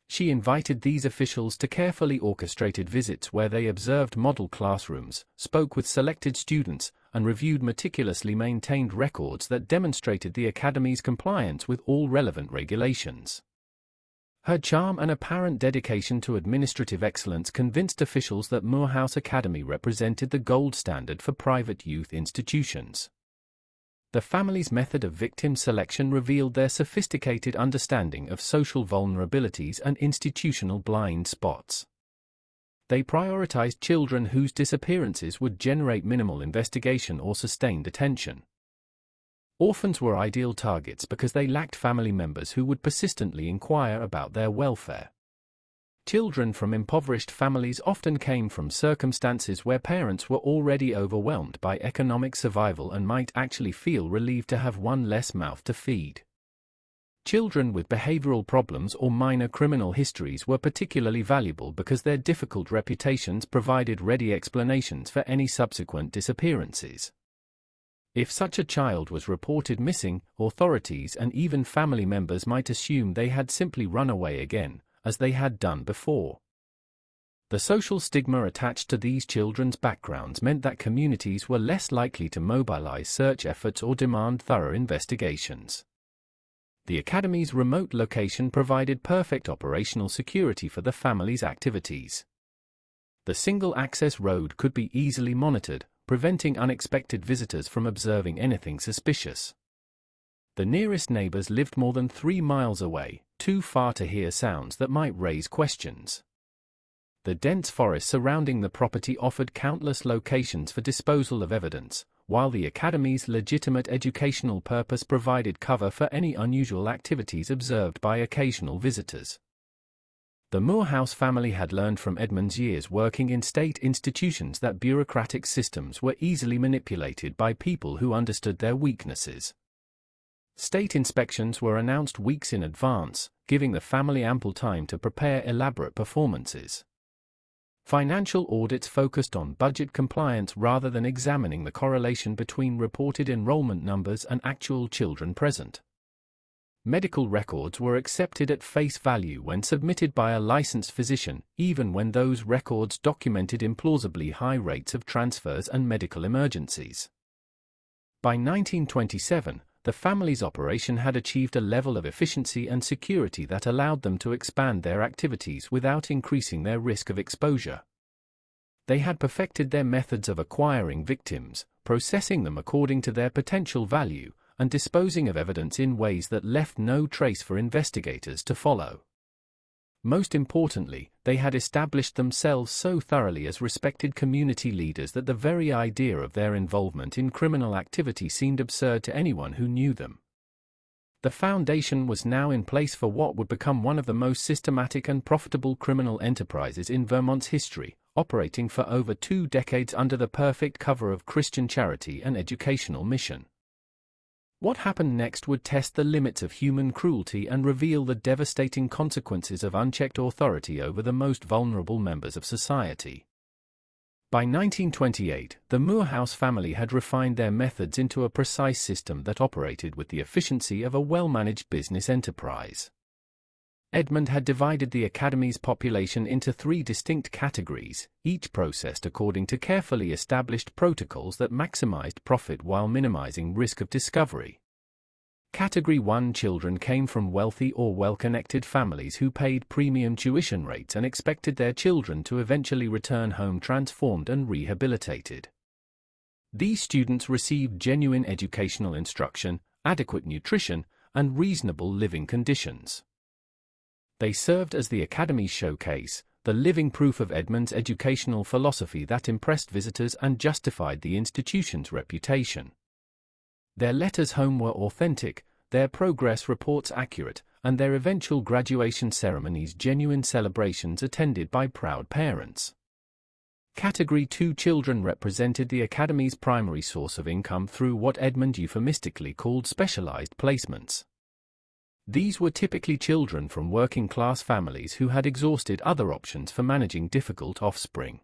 She invited these officials to carefully orchestrated visits where they observed model classrooms, spoke with selected students, and reviewed meticulously maintained records that demonstrated the Academy's compliance with all relevant regulations. Her charm and apparent dedication to administrative excellence convinced officials that Moorhouse Academy represented the gold standard for private youth institutions. The family's method of victim selection revealed their sophisticated understanding of social vulnerabilities and institutional blind spots. They prioritized children whose disappearances would generate minimal investigation or sustained attention. Orphans were ideal targets because they lacked family members who would persistently inquire about their welfare. Children from impoverished families often came from circumstances where parents were already overwhelmed by economic survival and might actually feel relieved to have one less mouth to feed. Children with behavioral problems or minor criminal histories were particularly valuable because their difficult reputations provided ready explanations for any subsequent disappearances. If such a child was reported missing, authorities and even family members might assume they had simply run away again, as they had done before. The social stigma attached to these children's backgrounds meant that communities were less likely to mobilize search efforts or demand thorough investigations. The Academy's remote location provided perfect operational security for the family's activities. The single-access road could be easily monitored, preventing unexpected visitors from observing anything suspicious. The nearest neighbors lived more than 3 miles away, too far to hear sounds that might raise questions. The dense forest surrounding the property offered countless locations for disposal of evidence, while the Academy's legitimate educational purpose provided cover for any unusual activities observed by occasional visitors. The Moorhouse family had learned from Edmund's years working in state institutions that bureaucratic systems were easily manipulated by people who understood their weaknesses. State inspections were announced weeks in advance, giving the family ample time to prepare elaborate performances. Financial audits focused on budget compliance rather than examining the correlation between reported enrollment numbers and actual children present. Medical records were accepted at face value when submitted by a licensed physician, even when those records documented implausibly high rates of transfers and medical emergencies. By 1927, the family's operation had achieved a level of efficiency and security that allowed them to expand their activities without increasing their risk of exposure. They had perfected their methods of acquiring victims, processing them according to their potential value, and disposing of evidence in ways that left no trace for investigators to follow. Most importantly, they had established themselves so thoroughly as respected community leaders that the very idea of their involvement in criminal activity seemed absurd to anyone who knew them. The foundation was now in place for what would become one of the most systematic and profitable criminal enterprises in Vermont's history, operating for over 2 decades under the perfect cover of Christian charity and educational mission. What happened next would test the limits of human cruelty and reveal the devastating consequences of unchecked authority over the most vulnerable members of society. By 1928, the Moorhouse family had refined their methods into a precise system that operated with the efficiency of a well-managed business enterprise. Edmund had divided the Academy's population into 3 distinct categories, each processed according to carefully established protocols that maximized profit while minimizing risk of discovery. Category 1 children came from wealthy or well-connected families who paid premium tuition rates and expected their children to eventually return home transformed and rehabilitated. These students received genuine educational instruction, adequate nutrition, and reasonable living conditions. They served as the Academy's showcase, the living proof of Edmund's educational philosophy that impressed visitors and justified the institution's reputation. Their letters home were authentic, their progress reports accurate, and their eventual graduation ceremonies genuine celebrations attended by proud parents. Category 2 children represented the Academy's primary source of income through what Edmund euphemistically called specialized placements. These were typically children from working-class families who had exhausted other options for managing difficult offspring.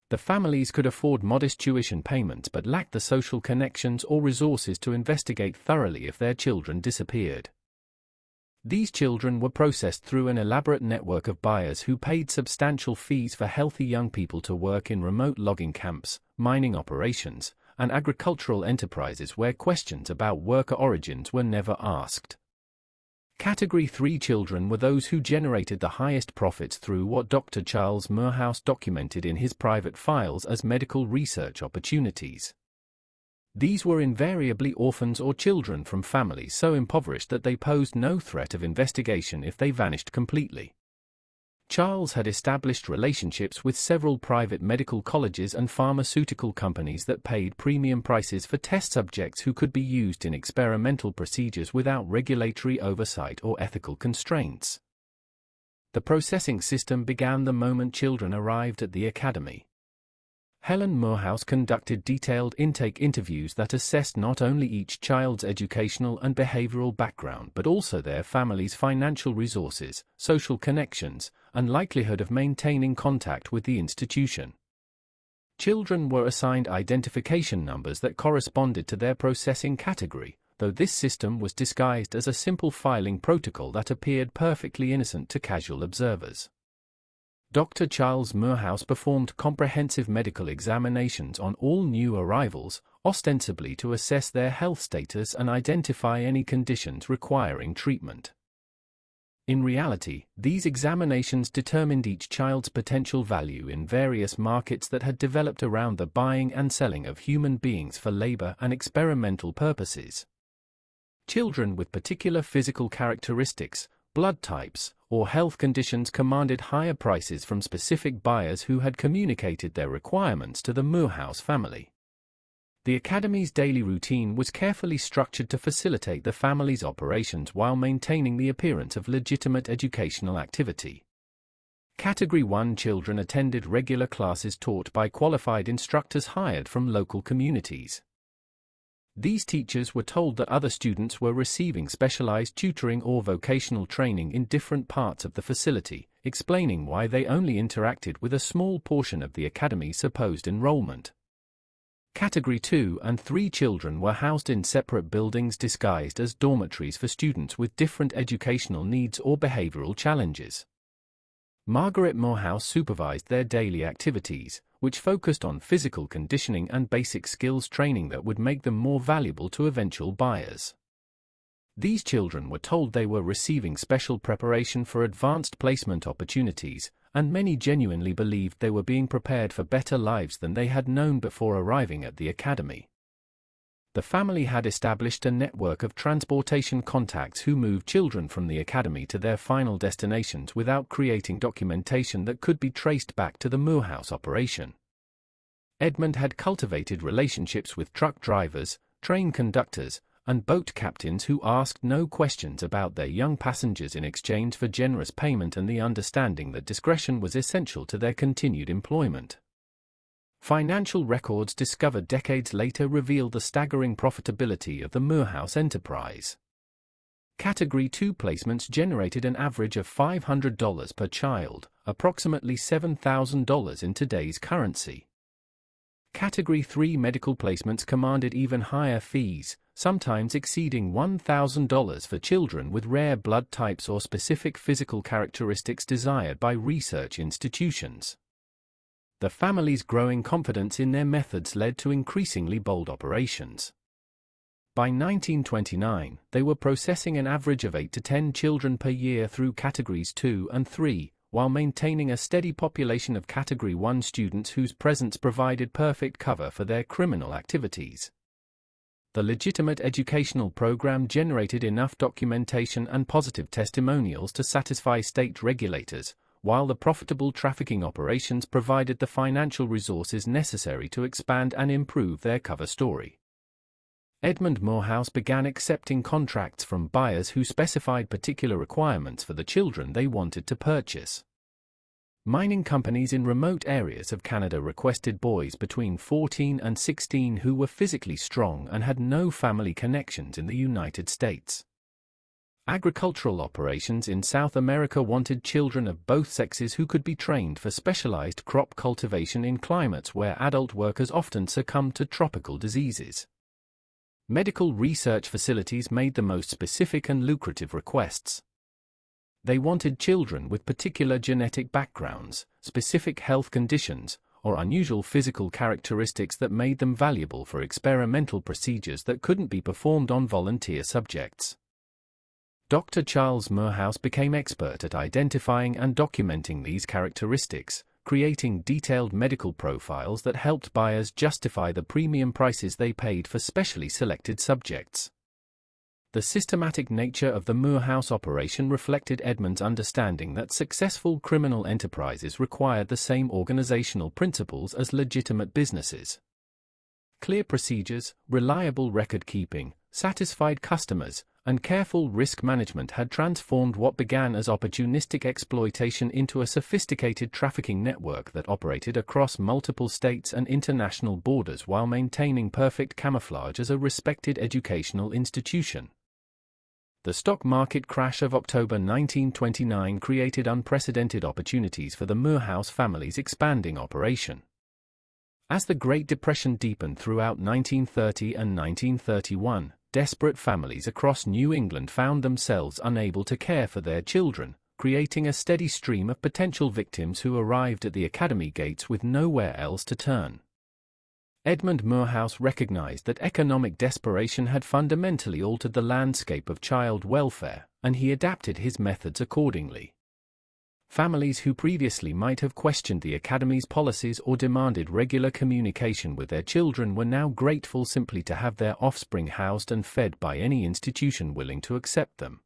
The families could afford modest tuition payments but lacked the social connections or resources to investigate thoroughly if their children disappeared. These children were processed through an elaborate network of buyers who paid substantial fees for healthy young people to work in remote logging camps, mining operations, and agricultural enterprises where questions about worker origins were never asked. Category 3 children were those who generated the highest profits through what Dr. Charles Moorhouse documented in his private files as medical research opportunities. These were invariably orphans or children from families so impoverished that they posed no threat of investigation if they vanished completely. Charles had established relationships with several private medical colleges and pharmaceutical companies that paid premium prices for test subjects who could be used in experimental procedures without regulatory oversight or ethical constraints. The processing system began the moment children arrived at the academy. Helen Moorhouse conducted detailed intake interviews that assessed not only each child's educational and behavioral background but also their family's financial resources, social connections, and likelihood of maintaining contact with the institution. Children were assigned identification numbers that corresponded to their processing category, though this system was disguised as a simple filing protocol that appeared perfectly innocent to casual observers. Dr. Charles Moorhouse performed comprehensive medical examinations on all new arrivals, ostensibly to assess their health status and identify any conditions requiring treatment. In reality, these examinations determined each child's potential value in various markets that had developed around the buying and selling of human beings for labor and experimental purposes. Children with particular physical characteristics, blood types, or health conditions commanded higher prices from specific buyers who had communicated their requirements to the Moorhouse family. The academy's daily routine was carefully structured to facilitate the family's operations while maintaining the appearance of legitimate educational activity. Category 1 children attended regular classes taught by qualified instructors hired from local communities. These teachers were told that other students were receiving specialized tutoring or vocational training in different parts of the facility, explaining why they only interacted with a small portion of the academy's supposed enrollment. Category 2 and 3 children were housed in separate buildings disguised as dormitories for students with different educational needs or behavioral challenges. Margaret Moorhouse supervised their daily activities, which focused on physical conditioning and basic skills training that would make them more valuable to eventual buyers. These children were told they were receiving special preparation for advanced placement opportunities, and many genuinely believed they were being prepared for better lives than they had known before arriving at the academy. The family had established a network of transportation contacts who moved children from the academy to their final destinations without creating documentation that could be traced back to the Moorhouse operation. Edmund had cultivated relationships with truck drivers, train conductors, and boat captains who asked no questions about their young passengers in exchange for generous payment and the understanding that discretion was essential to their continued employment. Financial records discovered decades later revealed the staggering profitability of the Moorhouse enterprise. Category 2 placements generated an average of $500 per child, approximately $7,000 in today's currency. Category 3 medical placements commanded even higher fees, sometimes exceeding $1,000 for children with rare blood types or specific physical characteristics desired by research institutions. The family's growing confidence in their methods led to increasingly bold operations. By 1929, they were processing an average of 8 to 10 children per year through Categories 2 and 3, while maintaining a steady population of Category 1 students whose presence provided perfect cover for their criminal activities. The legitimate educational program generated enough documentation and positive testimonials to satisfy state regulators, while the profitable trafficking operations provided the financial resources necessary to expand and improve their cover story. Edmund Moorhouse began accepting contracts from buyers who specified particular requirements for the children they wanted to purchase. Mining companies in remote areas of Canada requested boys between 14 and 16 who were physically strong and had no family connections in the United States. Agricultural operations in South America wanted children of both sexes who could be trained for specialized crop cultivation in climates where adult workers often succumbed to tropical diseases. Medical research facilities made the most specific and lucrative requests. They wanted children with particular genetic backgrounds, specific health conditions, or unusual physical characteristics that made them valuable for experimental procedures that couldn't be performed on volunteer subjects. Dr. Charles Moorhouse became expert at identifying and documenting these characteristics, creating detailed medical profiles that helped buyers justify the premium prices they paid for specially selected subjects. The systematic nature of the Moorhouse operation reflected Edmund's understanding that successful criminal enterprises required the same organizational principles as legitimate businesses. Clear procedures, reliable record-keeping, satisfied customers, and careful risk management had transformed what began as opportunistic exploitation into a sophisticated trafficking network that operated across multiple states and international borders while maintaining perfect camouflage as a respected educational institution. The stock market crash of October 1929 created unprecedented opportunities for the Moorhouse family's expanding operation. As the Great Depression deepened throughout 1930 and 1931, desperate families across New England found themselves unable to care for their children, creating a steady stream of potential victims who arrived at the academy gates with nowhere else to turn. Edmund Moorhouse recognized that economic desperation had fundamentally altered the landscape of child welfare, and he adapted his methods accordingly. Families who previously might have questioned the Academy's policies or demanded regular communication with their children were now grateful simply to have their offspring housed and fed by any institution willing to accept them.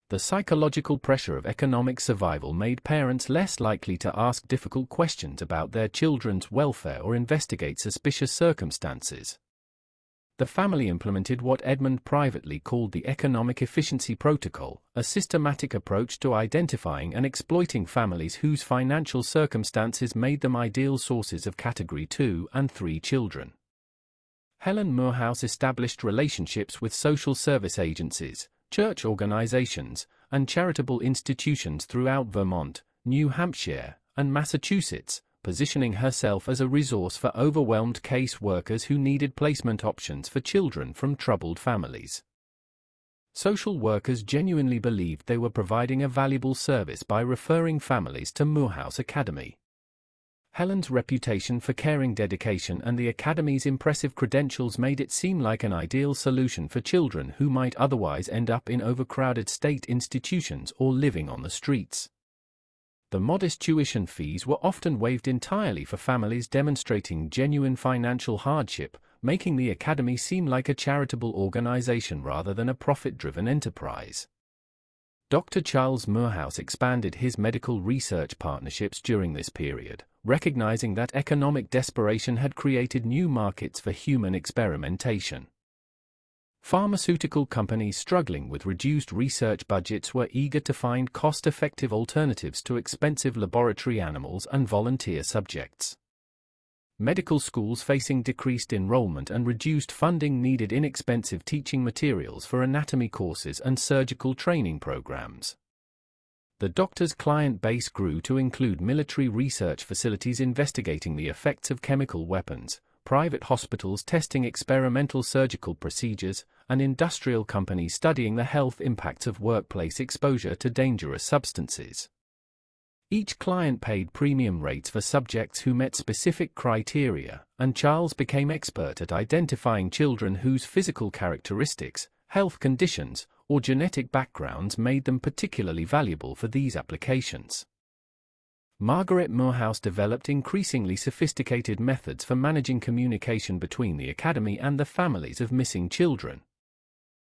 The psychological pressure of economic survival made parents less likely to ask difficult questions about their children's welfare or investigate suspicious circumstances. The family implemented what Edmund privately called the Economic Efficiency Protocol, a systematic approach to identifying and exploiting families whose financial circumstances made them ideal sources of Category 2 and 3 children. Helen Moorhouse established relationships with social service agencies, church organizations, and charitable institutions throughout Vermont, New Hampshire, and Massachusetts, positioning herself as a resource for overwhelmed case workers who needed placement options for children from troubled families. Social workers genuinely believed they were providing a valuable service by referring families to Moorhouse Academy. Helen's reputation for caring dedication and the Academy's impressive credentials made it seem like an ideal solution for children who might otherwise end up in overcrowded state institutions or living on the streets. The modest tuition fees were often waived entirely for families demonstrating genuine financial hardship, making the Academy seem like a charitable organization rather than a profit-driven enterprise. Dr. Charles Moorhouse expanded his medical research partnerships during this period, recognizing that economic desperation had created new markets for human experimentation. Pharmaceutical companies struggling with reduced research budgets were eager to find cost-effective alternatives to expensive laboratory animals and volunteer subjects. Medical schools facing decreased enrollment and reduced funding needed inexpensive teaching materials for anatomy courses and surgical training programs. The doctor's client base grew to include military research facilities investigating the effects of chemical weapons, private hospitals testing experimental surgical procedures, and industrial companies studying the health impacts of workplace exposure to dangerous substances. Each client paid premium rates for subjects who met specific criteria, and Charles became expert at identifying children whose physical characteristics, health conditions, or genetic backgrounds made them particularly valuable for these applications. Margaret Moorhouse developed increasingly sophisticated methods for managing communication between the Academy and the families of missing children.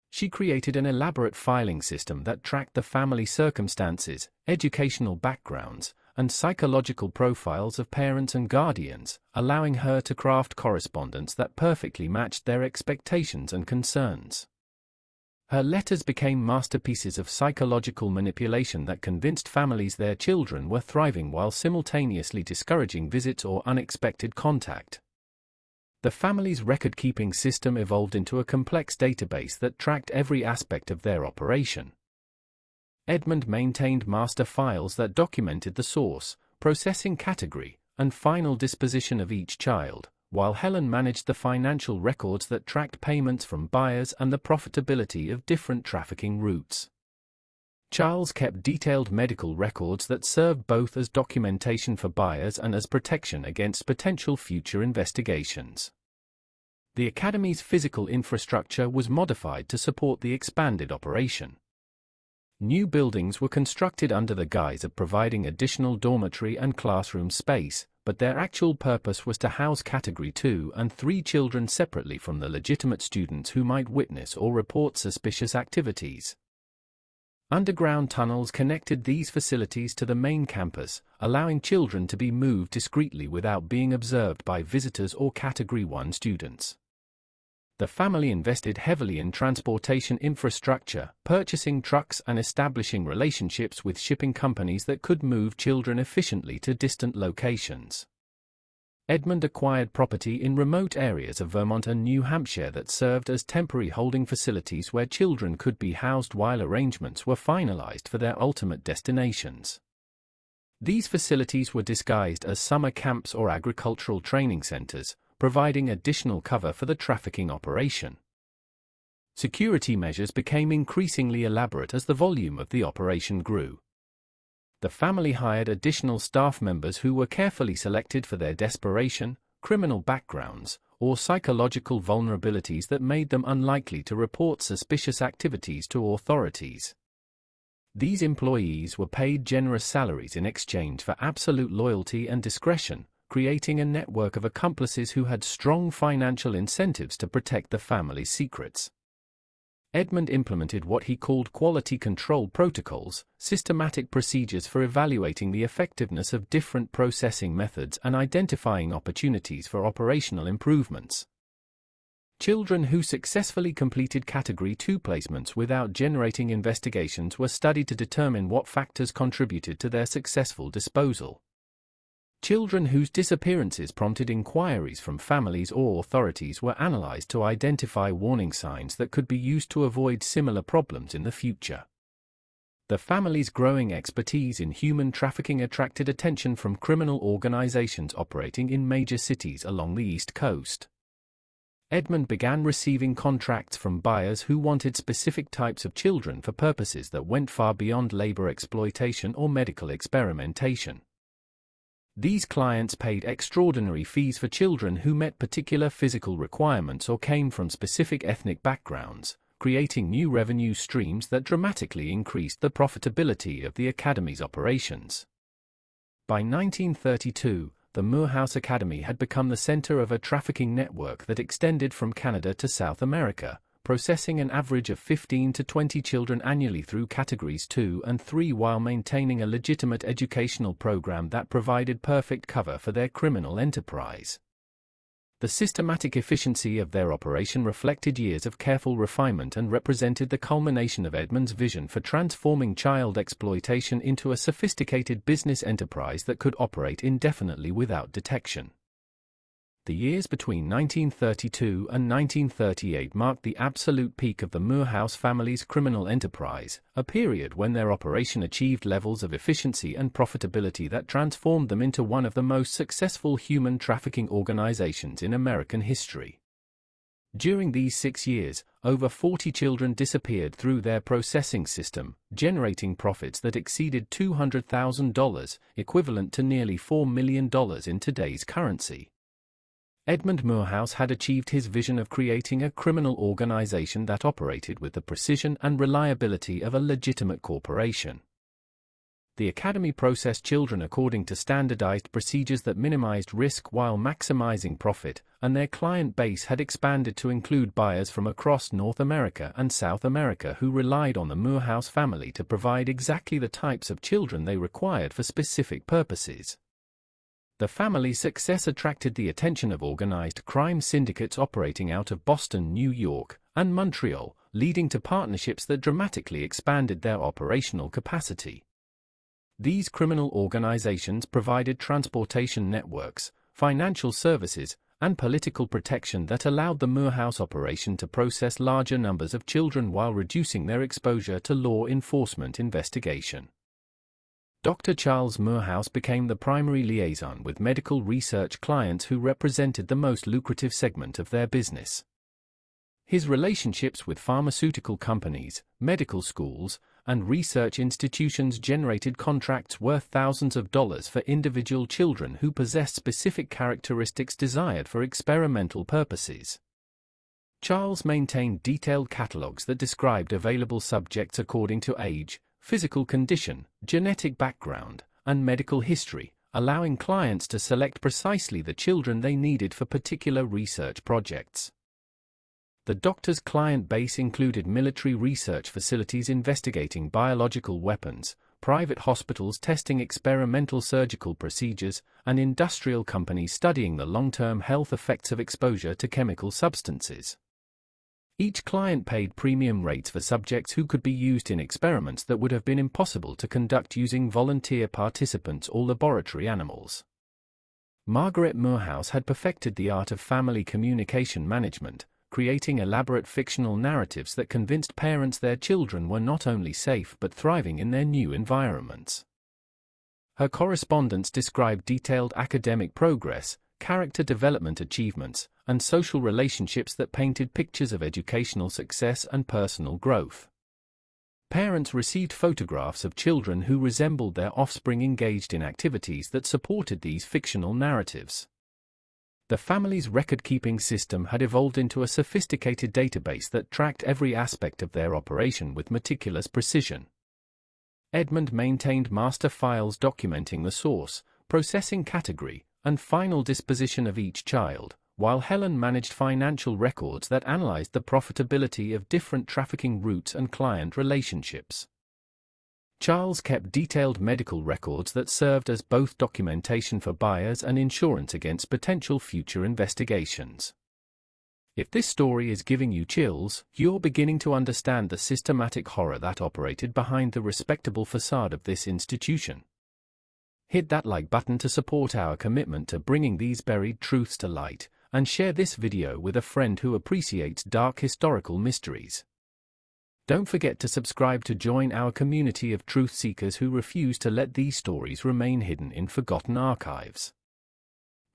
She created an elaborate filing system that tracked the family circumstances, educational backgrounds, and psychological profiles of parents and guardians, allowing her to craft correspondence that perfectly matched their expectations and concerns. Her letters became masterpieces of psychological manipulation that convinced families their children were thriving while simultaneously discouraging visits or unexpected contact. The family's record-keeping system evolved into a complex database that tracked every aspect of their operation. Edmund maintained master files that documented the source, processing category, and final disposition of each child, while Helen managed the financial records that tracked payments from buyers and the profitability of different trafficking routes. Charles kept detailed medical records that served both as documentation for buyers and as protection against potential future investigations. The Academy's physical infrastructure was modified to support the expanded operation. New buildings were constructed under the guise of providing additional dormitory and classroom space, but their actual purpose was to house Category 2 and 3 children separately from the legitimate students who might witness or report suspicious activities. Underground tunnels connected these facilities to the main campus, allowing children to be moved discreetly without being observed by visitors or Category 1 students. The family invested heavily in transportation infrastructure, purchasing trucks and establishing relationships with shipping companies that could move children efficiently to distant locations. Edmund acquired property in remote areas of Vermont and New Hampshire that served as temporary holding facilities where children could be housed while arrangements were finalized for their ultimate destinations. These facilities were disguised as summer camps or agricultural training centers, providing additional cover for the trafficking operation. Security measures became increasingly elaborate as the volume of the operation grew. The family hired additional staff members who were carefully selected for their desperation, criminal backgrounds, or psychological vulnerabilities that made them unlikely to report suspicious activities to authorities. These employees were paid generous salaries in exchange for absolute loyalty and discretion, creating a network of accomplices who had strong financial incentives to protect the family's secrets. Edmund implemented what he called quality control protocols, systematic procedures for evaluating the effectiveness of different processing methods and identifying opportunities for operational improvements. Children who successfully completed Category 2 placements without generating investigations were studied to determine what factors contributed to their successful disposal. Children whose disappearances prompted inquiries from families or authorities were analyzed to identify warning signs that could be used to avoid similar problems in the future. The family's growing expertise in human trafficking attracted attention from criminal organizations operating in major cities along the East Coast. Edmund began receiving contracts from buyers who wanted specific types of children for purposes that went far beyond labor exploitation or medical experimentation. These clients paid extraordinary fees for children who met particular physical requirements or came from specific ethnic backgrounds, creating new revenue streams that dramatically increased the profitability of the Academy's operations. By 1932, the Moorhouse Academy had become the center of a trafficking network that extended from Canada to South America, processing an average of 15 to 20 children annually through Categories 2 and 3 while maintaining a legitimate educational program that provided perfect cover for their criminal enterprise. The systematic efficiency of their operation reflected years of careful refinement and represented the culmination of Edmund's vision for transforming child exploitation into a sophisticated business enterprise that could operate indefinitely without detection. The years between 1932 and 1938 marked the absolute peak of the Moorhouse family's criminal enterprise, a period when their operation achieved levels of efficiency and profitability that transformed them into one of the most successful human trafficking organizations in American history. During these 6 years, over 40 children disappeared through their processing system, generating profits that exceeded $200,000, equivalent to nearly $4 million in today's currency. Edmund Moorhouse had achieved his vision of creating a criminal organization that operated with the precision and reliability of a legitimate corporation. The Academy processed children according to standardized procedures that minimized risk while maximizing profit, and their client base had expanded to include buyers from across North America and South America who relied on the Moorhouse family to provide exactly the types of children they required for specific purposes. The family's success attracted the attention of organized crime syndicates operating out of Boston, New York, and Montreal, leading to partnerships that dramatically expanded their operational capacity. These criminal organizations provided transportation networks, financial services, and political protection that allowed the Moorhouse operation to process larger numbers of children while reducing their exposure to law enforcement investigation. Dr. Charles Moorhouse became the primary liaison with medical research clients who represented the most lucrative segment of their business. His relationships with pharmaceutical companies, medical schools, and research institutions generated contracts worth thousands of dollars for individual children who possessed specific characteristics desired for experimental purposes. Charles maintained detailed catalogs that described available subjects according to age, physical condition, genetic background, and medical history, allowing clients to select precisely the children they needed for particular research projects. The doctor's client base included military research facilities investigating biological weapons, private hospitals testing experimental surgical procedures, and industrial companies studying the long-term health effects of exposure to chemical substances. Each client paid premium rates for subjects who could be used in experiments that would have been impossible to conduct using volunteer participants or laboratory animals. Margaret Moorhouse had perfected the art of family communication management, creating elaborate fictional narratives that convinced parents their children were not only safe but thriving in their new environments. Her correspondence described detailed academic progress, character development achievements, and social relationships that painted pictures of educational success and personal growth. Parents received photographs of children who resembled their offspring engaged in activities that supported these fictional narratives. The family's record-keeping system had evolved into a sophisticated database that tracked every aspect of their operation with meticulous precision. Edmund maintained master files documenting the source, processing category, and final disposition of each child, while Helen managed financial records that analyzed the profitability of different trafficking routes and client relationships. Charles kept detailed medical records that served as both documentation for buyers and insurance against potential future investigations. If this story is giving you chills, you're beginning to understand the systematic horror that operated behind the respectable facade of this institution. Hit that like button to support our commitment to bringing these buried truths to light, and share this video with a friend who appreciates dark historical mysteries. Don't forget to subscribe to join our community of truth seekers who refuse to let these stories remain hidden in forgotten archives.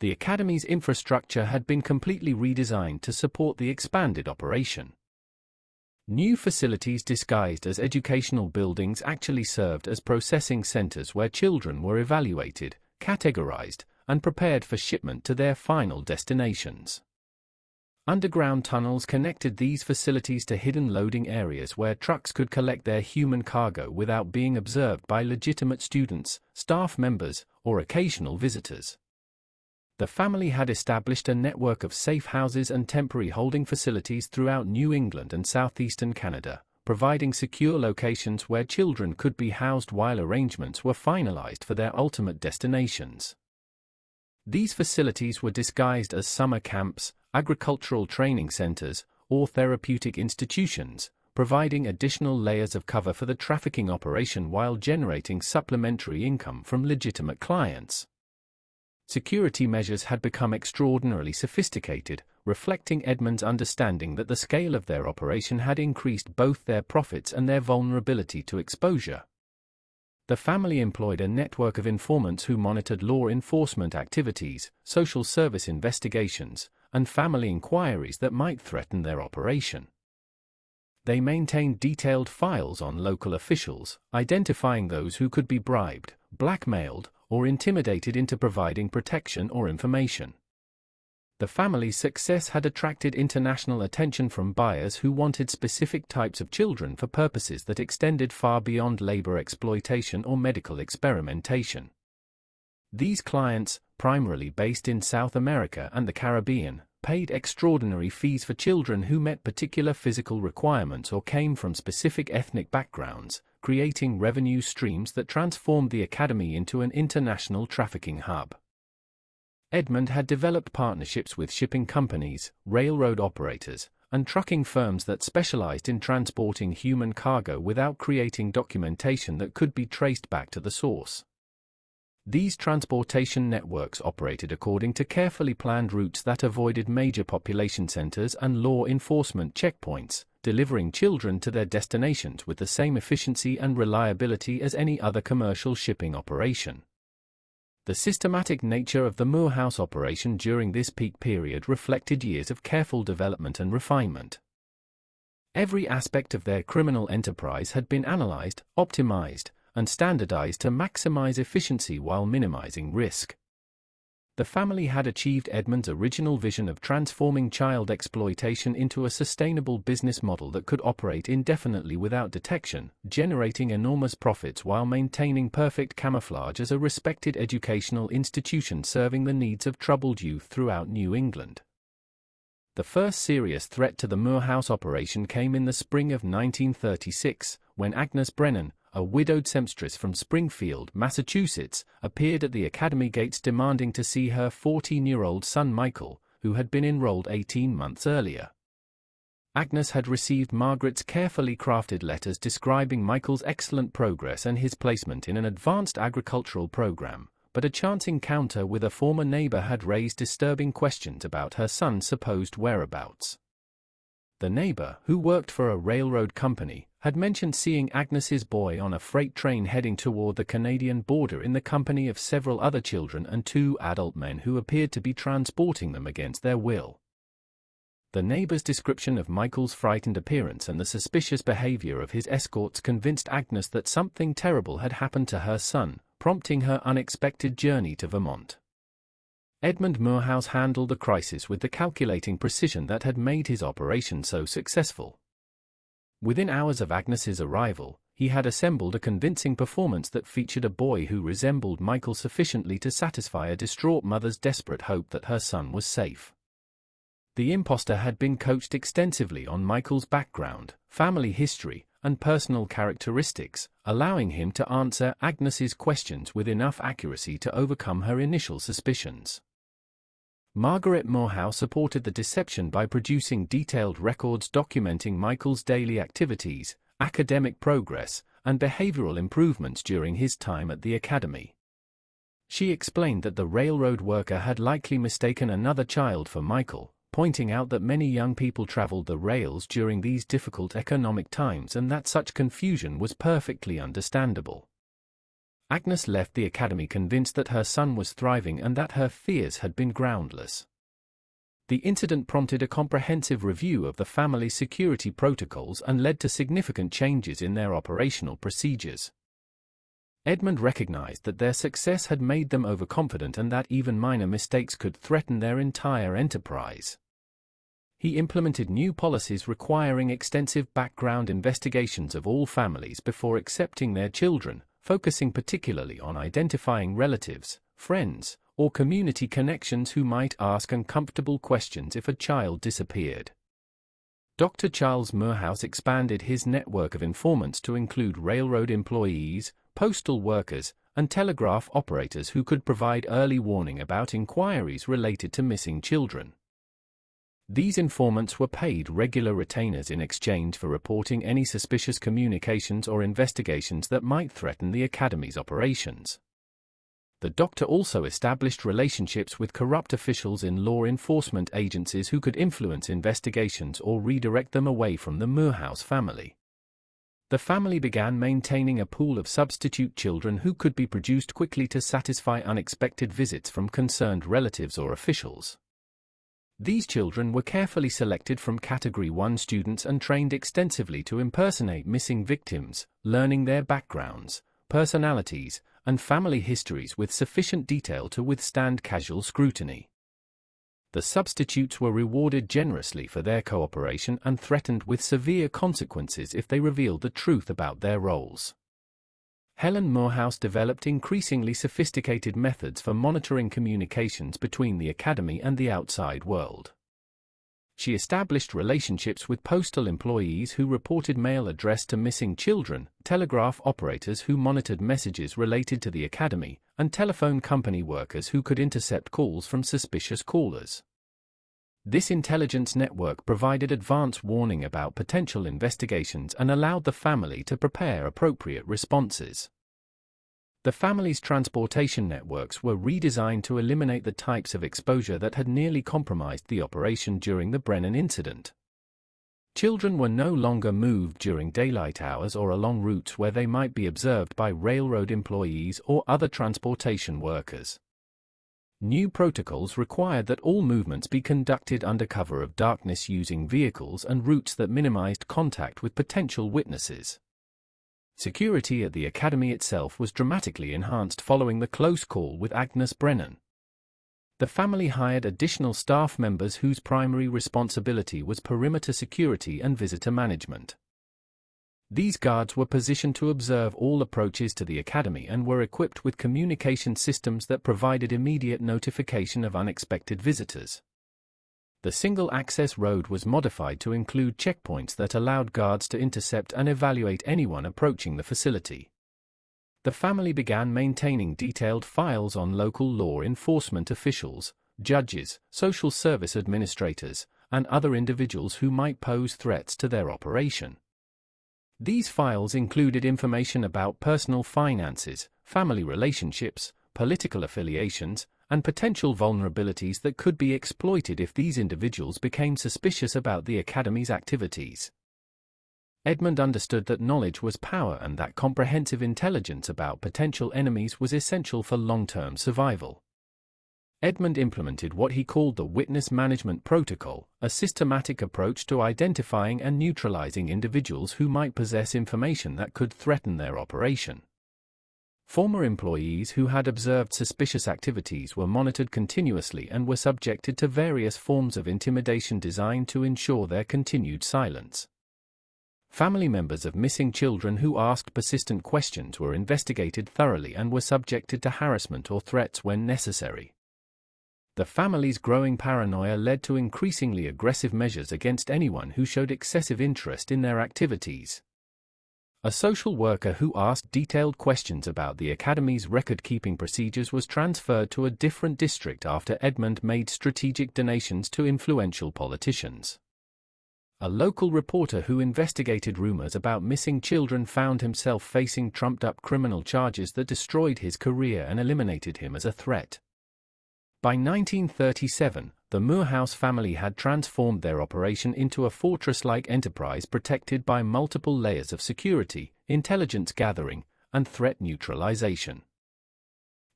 The Academy's infrastructure had been completely redesigned to support the expanded operation. New facilities disguised as educational buildings actually served as processing centers where children were evaluated, categorized, and prepared for shipment to their final destinations. Underground tunnels connected these facilities to hidden loading areas where trucks could collect their human cargo without being observed by legitimate students, staff members, or occasional visitors. The family had established a network of safe houses and temporary holding facilities throughout New England and southeastern Canada, providing secure locations where children could be housed while arrangements were finalized for their ultimate destinations. These facilities were disguised as summer camps, agricultural training centers, or therapeutic institutions, providing additional layers of cover for the trafficking operation while generating supplementary income from legitimate clients. Security measures had become extraordinarily sophisticated, reflecting Edmund's understanding that the scale of their operation had increased both their profits and their vulnerability to exposure. The family employed a network of informants who monitored law enforcement activities, social service investigations, and family inquiries that might threaten their operation. They maintained detailed files on local officials, identifying those who could be bribed, blackmailed, or intimidated into providing protection or information. The family's success had attracted international attention from buyers who wanted specific types of children for purposes that extended far beyond labor exploitation or medical experimentation. These clients, primarily based in South America and the Caribbean, paid extraordinary fees for children who met particular physical requirements or came from specific ethnic backgrounds, creating revenue streams that transformed the Academy into an international trafficking hub. Edmund had developed partnerships with shipping companies, railroad operators, and trucking firms that specialized in transporting human cargo without creating documentation that could be traced back to the source. These transportation networks operated according to carefully planned routes that avoided major population centers and law enforcement checkpoints, delivering children to their destinations with the same efficiency and reliability as any other commercial shipping operation. The systematic nature of the Moorhouse operation during this peak period reflected years of careful development and refinement. Every aspect of their criminal enterprise had been analyzed, optimized, and standardized to maximize efficiency while minimizing risk. The family had achieved Edmund's original vision of transforming child exploitation into a sustainable business model that could operate indefinitely without detection, generating enormous profits while maintaining perfect camouflage as a respected educational institution serving the needs of troubled youth throughout New England. The first serious threat to the Moorhouse operation came in the spring of 1936, when Agnes Brennan, a widowed seamstress from Springfield, Massachusetts, appeared at the academy gates demanding to see her 14-year-old son Michael, who had been enrolled 18 months earlier. Agnes had received Margaret's carefully crafted letters describing Michael's excellent progress and his placement in an advanced agricultural program, but a chance encounter with a former neighbor had raised disturbing questions about her son's supposed whereabouts. The neighbor, who worked for a railroad company, had mentioned seeing Agnes's boy on a freight train heading toward the Canadian border in the company of several other children and 2 adult men who appeared to be transporting them against their will. The neighbor's description of Michael's frightened appearance and the suspicious behavior of his escorts convinced Agnes that something terrible had happened to her son, prompting her unexpected journey to Vermont. Edmund Moorhouse handled the crisis with the calculating precision that had made his operation so successful. Within hours of Agnes's arrival, he had assembled a convincing performance that featured a boy who resembled Michael sufficiently to satisfy a distraught mother's desperate hope that her son was safe. The impostor had been coached extensively on Michael's background, family history, and personal characteristics, allowing him to answer Agnes's questions with enough accuracy to overcome her initial suspicions. Margaret Moorhouse supported the deception by producing detailed records documenting Michael's daily activities, academic progress, and behavioral improvements during his time at the academy. She explained that the railroad worker had likely mistaken another child for Michael, pointing out that many young people traveled the rails during these difficult economic times and that such confusion was perfectly understandable. Agnes left the academy convinced that her son was thriving and that her fears had been groundless. The incident prompted a comprehensive review of the family's security protocols and led to significant changes in their operational procedures. Edmund recognized that their success had made them overconfident and that even minor mistakes could threaten their entire enterprise. He implemented new policies requiring extensive background investigations of all families before accepting their children, focusing particularly on identifying relatives, friends, or community connections who might ask uncomfortable questions if a child disappeared. Dr. Charles Moorhouse expanded his network of informants to include railroad employees, postal workers, and telegraph operators who could provide early warning about inquiries related to missing children. These informants were paid regular retainers in exchange for reporting any suspicious communications or investigations that might threaten the academy's operations. The doctor also established relationships with corrupt officials in law enforcement agencies who could influence investigations or redirect them away from the Moorhouse family. The family began maintaining a pool of substitute children who could be produced quickly to satisfy unexpected visits from concerned relatives or officials. These children were carefully selected from Category 1 students and trained extensively to impersonate missing victims, learning their backgrounds, personalities, and family histories with sufficient detail to withstand casual scrutiny. The substitutes were rewarded generously for their cooperation and threatened with severe consequences if they revealed the truth about their roles. Helen Moorhouse developed increasingly sophisticated methods for monitoring communications between the academy and the outside world. She established relationships with postal employees who reported mail addressed to missing children, telegraph operators who monitored messages related to the academy, and telephone company workers who could intercept calls from suspicious callers. This intelligence network provided advance warning about potential investigations and allowed the family to prepare appropriate responses. The family's transportation networks were redesigned to eliminate the types of exposure that had nearly compromised the operation during the Brennan incident. Children were no longer moved during daylight hours or along routes where they might be observed by railroad employees or other transportation workers. New protocols required that all movements be conducted under cover of darkness using vehicles and routes that minimized contact with potential witnesses. Security at the academy itself was dramatically enhanced following the close call with Agnes Brennan. The family hired additional staff members whose primary responsibility was perimeter security and visitor management. These guards were positioned to observe all approaches to the academy and were equipped with communication systems that provided immediate notification of unexpected visitors. The single-access road was modified to include checkpoints that allowed guards to intercept and evaluate anyone approaching the facility. The family began maintaining detailed files on local law enforcement officials, judges, social service administrators, and other individuals who might pose threats to their operation. These files included information about personal finances, family relationships, political affiliations, and potential vulnerabilities that could be exploited if these individuals became suspicious about the academy's activities. Edmund understood that knowledge was power and that comprehensive intelligence about potential enemies was essential for long-term survival. Edmund implemented what he called the Witness Management Protocol, a systematic approach to identifying and neutralizing individuals who might possess information that could threaten their operation. Former employees who had observed suspicious activities were monitored continuously and were subjected to various forms of intimidation designed to ensure their continued silence. Family members of missing children who asked persistent questions were investigated thoroughly and were subjected to harassment or threats when necessary. The family's growing paranoia led to increasingly aggressive measures against anyone who showed excessive interest in their activities. A social worker who asked detailed questions about the academy's record-keeping procedures was transferred to a different district after Edmund made strategic donations to influential politicians. A local reporter who investigated rumors about missing children found himself facing trumped-up criminal charges that destroyed his career and eliminated him as a threat. By 1937, the Moorhouse family had transformed their operation into a fortress-like enterprise protected by multiple layers of security, intelligence gathering, and threat neutralization.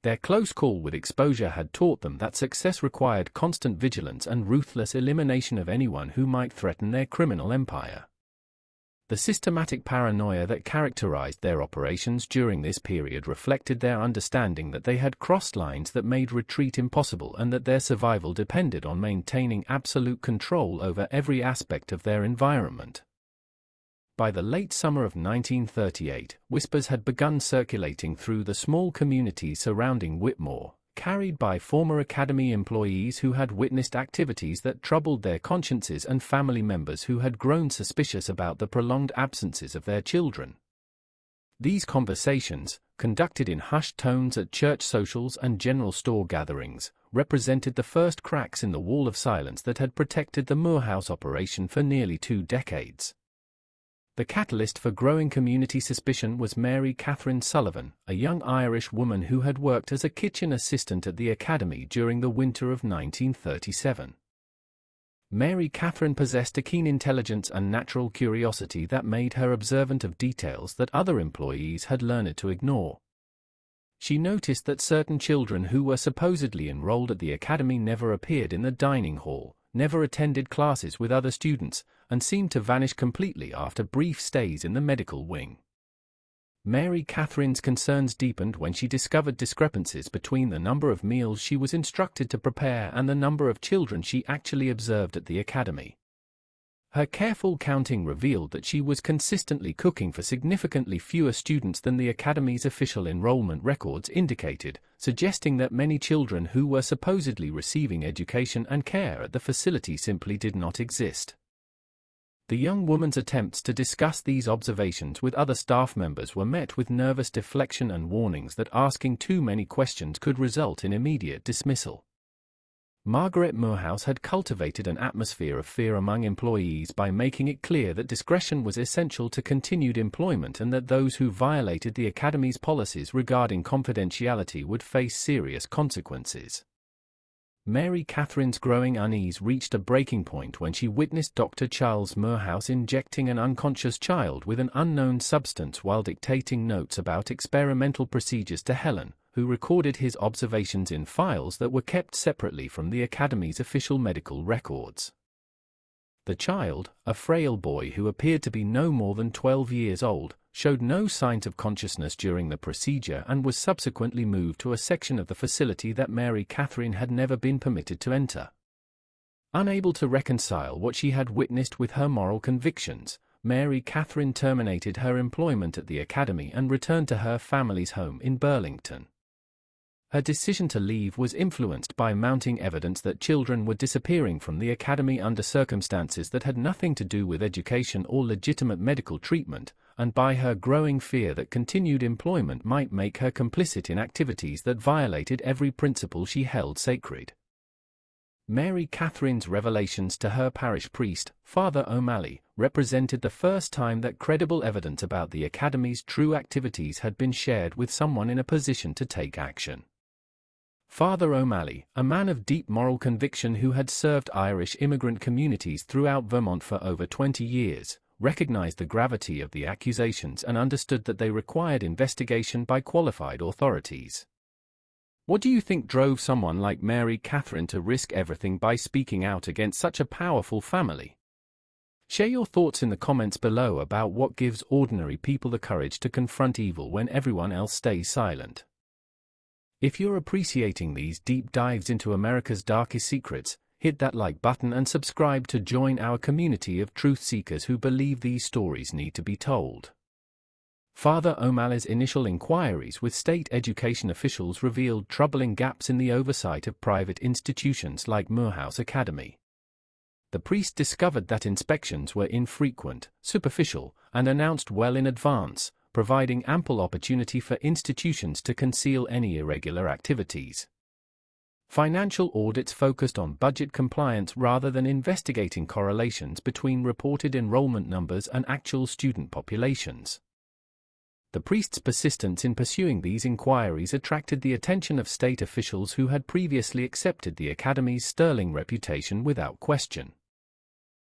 Their close call with exposure had taught them that success required constant vigilance and ruthless elimination of anyone who might threaten their criminal empire. The systematic paranoia that characterized their operations during this period reflected their understanding that they had crossed lines that made retreat impossible and that their survival depended on maintaining absolute control over every aspect of their environment. By the late summer of 1938, whispers had begun circulating through the small community surrounding Whitmore, carried by former academy employees who had witnessed activities that troubled their consciences and family members who had grown suspicious about the prolonged absences of their children. These conversations, conducted in hushed tones at church socials and general store gatherings, represented the first cracks in the wall of silence that had protected the Moorhouse operation for nearly 2 decades. The catalyst for growing community suspicion was Mary Catherine Sullivan, a young Irish woman who had worked as a kitchen assistant at the academy during the winter of 1937. Mary Catherine possessed a keen intelligence and natural curiosity that made her observant of details that other employees had learned to ignore. She noticed that certain children who were supposedly enrolled at the academy never appeared in the dining hall, never attended classes with other students, and seemed to vanish completely after brief stays in the medical wing. Mary Catherine's concerns deepened when she discovered discrepancies between the number of meals she was instructed to prepare and the number of children she actually observed at the academy. Her careful counting revealed that she was consistently cooking for significantly fewer students than the academy's official enrollment records indicated, suggesting that many children who were supposedly receiving education and care at the facility simply did not exist. The young woman's attempts to discuss these observations with other staff members were met with nervous deflection and warnings that asking too many questions could result in immediate dismissal. Margaret Moorhouse had cultivated an atmosphere of fear among employees by making it clear that discretion was essential to continued employment and that those who violated the academy's policies regarding confidentiality would face serious consequences. Mary Catherine's growing unease reached a breaking point when she witnessed Dr. Charles Moorhouse injecting an unconscious child with an unknown substance while dictating notes about experimental procedures to Helen, who recorded his observations in files that were kept separately from the Academy's official medical records. The child, a frail boy who appeared to be no more than 12 years old, showed no signs of consciousness during the procedure and was subsequently moved to a section of the facility that Mary Catherine had never been permitted to enter. Unable to reconcile what she had witnessed with her moral convictions, Mary Catherine terminated her employment at the Academy and returned to her family's home in Burlington. Her decision to leave was influenced by mounting evidence that children were disappearing from the Academy under circumstances that had nothing to do with education or legitimate medical treatment, and by her growing fear that continued employment might make her complicit in activities that violated every principle she held sacred. Mary Catherine's revelations to her parish priest, Father O'Malley, represented the first time that credible evidence about the Academy's true activities had been shared with someone in a position to take action. Father O'Malley, a man of deep moral conviction who had served Irish immigrant communities throughout Vermont for over 20 years, recognized the gravity of the accusations and understood that they required investigation by qualified authorities. What do you think drove someone like Mary Catherine to risk everything by speaking out against such a powerful family? Share your thoughts in the comments below about what gives ordinary people the courage to confront evil when everyone else stays silent. If you're appreciating these deep dives into America's darkest secrets, hit that like button and subscribe to join our community of truth seekers who believe these stories need to be told. Father O'Malley's initial inquiries with state education officials revealed troubling gaps in the oversight of private institutions like Morehouse Academy. The priest discovered that inspections were infrequent, superficial, and announced well in advance, providing ample opportunity for institutions to conceal any irregular activities. Financial audits focused on budget compliance rather than investigating correlations between reported enrollment numbers and actual student populations. The priest's persistence in pursuing these inquiries attracted the attention of state officials who had previously accepted the Academy's sterling reputation without question.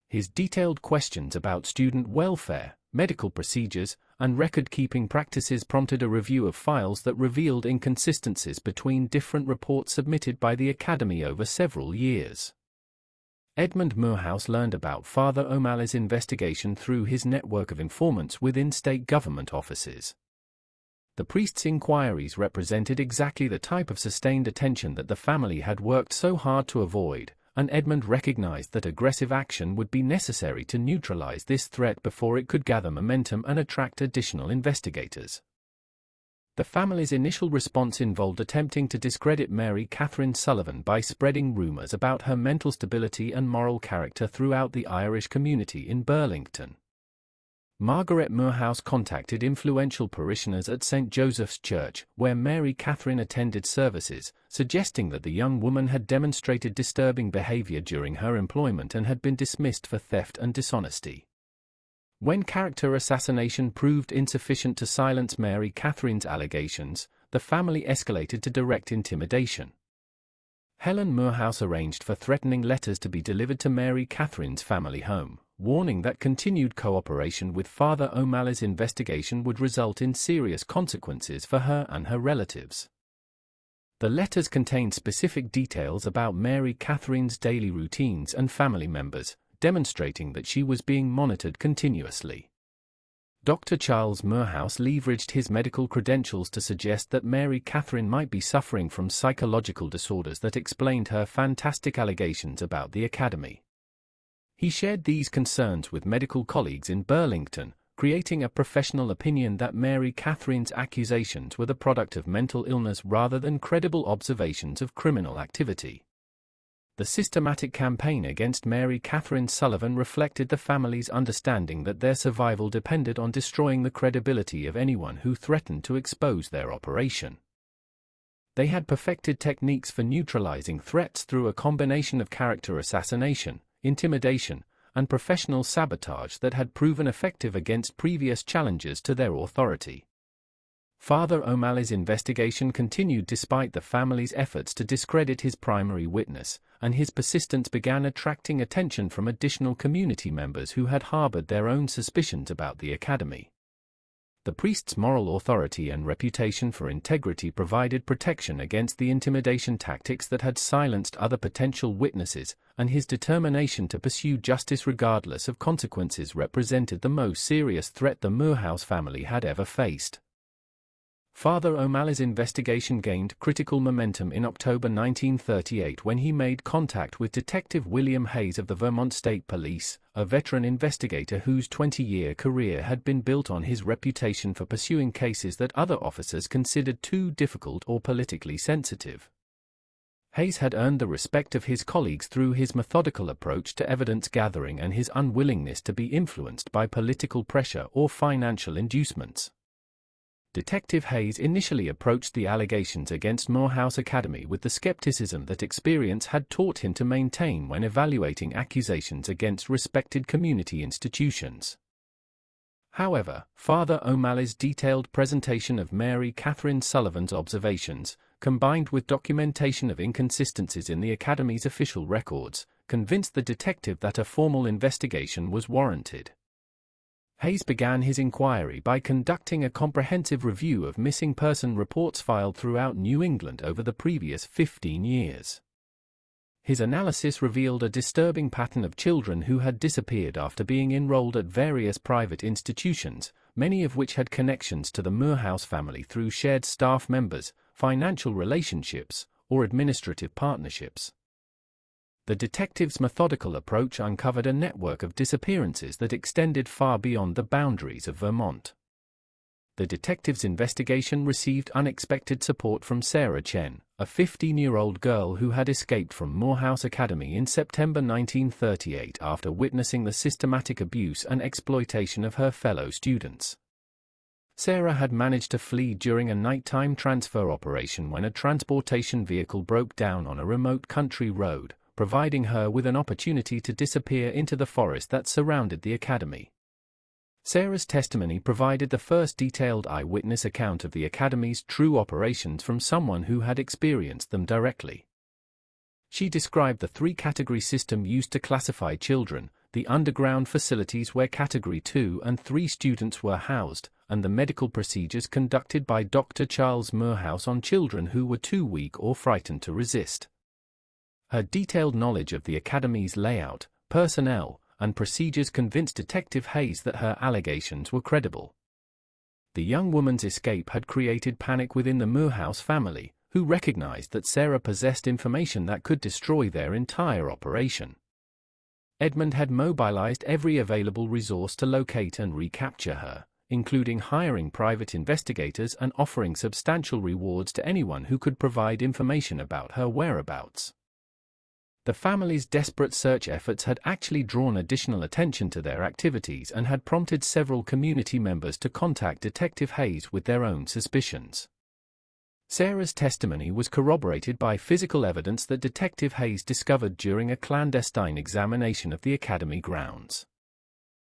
His detailed questions about student welfare, medical procedures, and record-keeping practices prompted a review of files that revealed inconsistencies between different reports submitted by the Academy over several years. Edmund Morehouse learned about Father O'Malley's investigation through his network of informants within state government offices. The priest's inquiries represented exactly the type of sustained attention that the family had worked so hard to avoid, and Edmund recognized that aggressive action would be necessary to neutralize this threat before it could gather momentum and attract additional investigators. The family's initial response involved attempting to discredit Mary Catherine Sullivan by spreading rumors about her mental stability and moral character throughout the Irish community in Burlington. Margaret Morehouse contacted influential parishioners at St. Joseph's Church, where Mary Catherine attended services, suggesting that the young woman had demonstrated disturbing behavior during her employment and had been dismissed for theft and dishonesty. When character assassination proved insufficient to silence Mary Catherine's allegations, the family escalated to direct intimidation. Helen Morehouse arranged for threatening letters to be delivered to Mary Catherine's family home, warning that continued cooperation with Father O'Malley's investigation would result in serious consequences for her and her relatives. The letters contained specific details about Mary Catherine's daily routines and family members, demonstrating that she was being monitored continuously. Dr. Charles Morehouse leveraged his medical credentials to suggest that Mary Catherine might be suffering from psychological disorders that explained her fantastic allegations about the Academy. He shared these concerns with medical colleagues in Burlington, creating a professional opinion that Mary Catherine's accusations were the product of mental illness rather than credible observations of criminal activity. The systematic campaign against Mary Catherine Sullivan reflected the family's understanding that their survival depended on destroying the credibility of anyone who threatened to expose their operation. They had perfected techniques for neutralizing threats through a combination of character assassination, intimidation, and professional sabotage that had proven effective against previous challenges to their authority. Father O'Malley's investigation continued despite the family's efforts to discredit his primary witness, and his persistence began attracting attention from additional community members who had harbored their own suspicions about the Academy. The priest's moral authority and reputation for integrity provided protection against the intimidation tactics that had silenced other potential witnesses, and his determination to pursue justice regardless of consequences represented the most serious threat the Moorhouse family had ever faced. Father O'Malley's investigation gained critical momentum in October 1938 when he made contact with Detective William Hayes of the Vermont State Police, a veteran investigator whose 20-year career had been built on his reputation for pursuing cases that other officers considered too difficult or politically sensitive. Hayes had earned the respect of his colleagues through his methodical approach to evidence gathering and his unwillingness to be influenced by political pressure or financial inducements. Detective Hayes initially approached the allegations against Moorhouse Academy with the skepticism that experience had taught him to maintain when evaluating accusations against respected community institutions. However, Father O'Malley's detailed presentation of Mary Catherine Sullivan's observations, combined with documentation of inconsistencies in the Academy's official records, convinced the detective that a formal investigation was warranted. Hayes began his inquiry by conducting a comprehensive review of missing person reports filed throughout New England over the previous 15 years. His analysis revealed a disturbing pattern of children who had disappeared after being enrolled at various private institutions, many of which had connections to the Moorhouse family through shared staff members, financial relationships, or administrative partnerships. The detective's methodical approach uncovered a network of disappearances that extended far beyond the boundaries of Vermont. The detective's investigation received unexpected support from Sarah Chen, a 15-year-old girl who had escaped from Moorhouse Academy in September 1938 after witnessing the systematic abuse and exploitation of her fellow students. Sarah had managed to flee during a nighttime transfer operation when a transportation vehicle broke down on a remote country road, providing her with an opportunity to disappear into the forest that surrounded the academy. Sarah's testimony provided the first detailed eyewitness account of the academy's true operations from someone who had experienced them directly. She described the three-category system used to classify children, the underground facilities where Category 2 and 3 students were housed, and the medical procedures conducted by Dr. Charles Moorhouse on children who were too weak or frightened to resist. Her detailed knowledge of the academy's layout, personnel, and procedures convinced Detective Hayes that her allegations were credible. The young woman's escape had created panic within the Moorhouse family, who recognized that Sarah possessed information that could destroy their entire operation. Edmund had mobilized every available resource to locate and recapture her, including hiring private investigators and offering substantial rewards to anyone who could provide information about her whereabouts. The family's desperate search efforts had actually drawn additional attention to their activities and had prompted several community members to contact Detective Hayes with their own suspicions. Sarah's testimony was corroborated by physical evidence that Detective Hayes discovered during a clandestine examination of the academy grounds.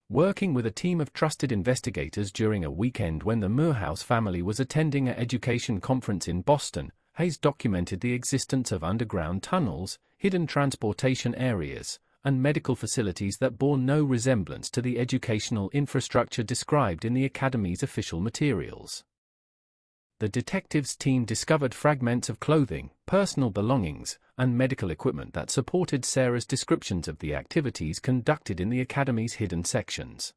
Working with a team of trusted investigators during a weekend when the Moorhouse family was attending an education conference in Boston, Hayes documented the existence of underground tunnels, hidden transportation areas, and medical facilities that bore no resemblance to the educational infrastructure described in the academy's official materials. The detectives' team discovered fragments of clothing, personal belongings, and medical equipment that supported Sarah's descriptions of the activities conducted in the academy's hidden sections.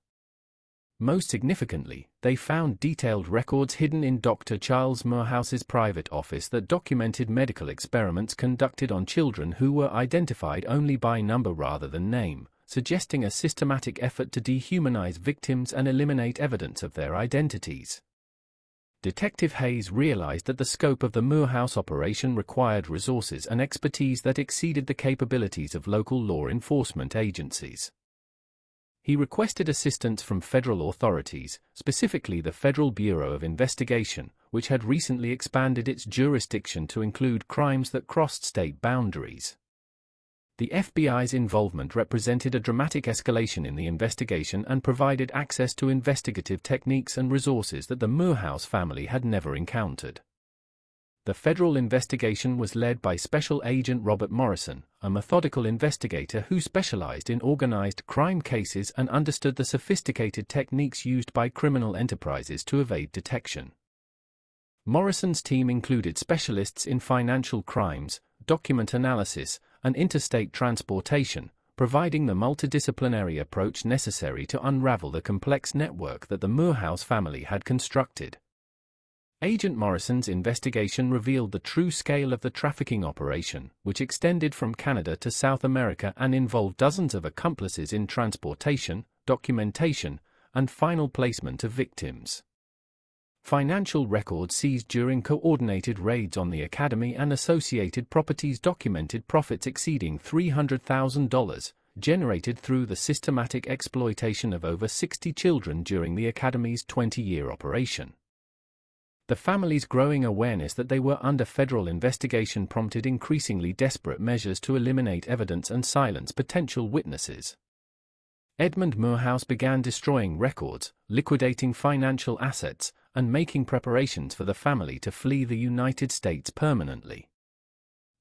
Most significantly, they found detailed records hidden in Dr. Charles Moorhouse's private office that documented medical experiments conducted on children who were identified only by number rather than name, suggesting a systematic effort to dehumanize victims and eliminate evidence of their identities. Detective Hayes realized that the scope of the Moorhouse operation required resources and expertise that exceeded the capabilities of local law enforcement agencies. He requested assistance from federal authorities, specifically the Federal Bureau of Investigation, which had recently expanded its jurisdiction to include crimes that crossed state boundaries. The FBI's involvement represented a dramatic escalation in the investigation and provided access to investigative techniques and resources that the Moorhouse family had never encountered. The federal investigation was led by Special Agent Robert Morrison, a methodical investigator who specialized in organized crime cases and understood the sophisticated techniques used by criminal enterprises to evade detection. Morrison's team included specialists in financial crimes, document analysis, and interstate transportation, providing the multidisciplinary approach necessary to unravel the complex network that the Moorhouse family had constructed. Agent Morrison's investigation revealed the true scale of the trafficking operation, which extended from Canada to South America and involved dozens of accomplices in transportation, documentation, and final placement of victims. Financial records seized during coordinated raids on the academy and associated properties documented profits exceeding $300,000, generated through the systematic exploitation of over 60 children during the academy's 20-year operation. The family's growing awareness that they were under federal investigation prompted increasingly desperate measures to eliminate evidence and silence potential witnesses. Edmund Moorhouse began destroying records, liquidating financial assets, and making preparations for the family to flee the United States permanently.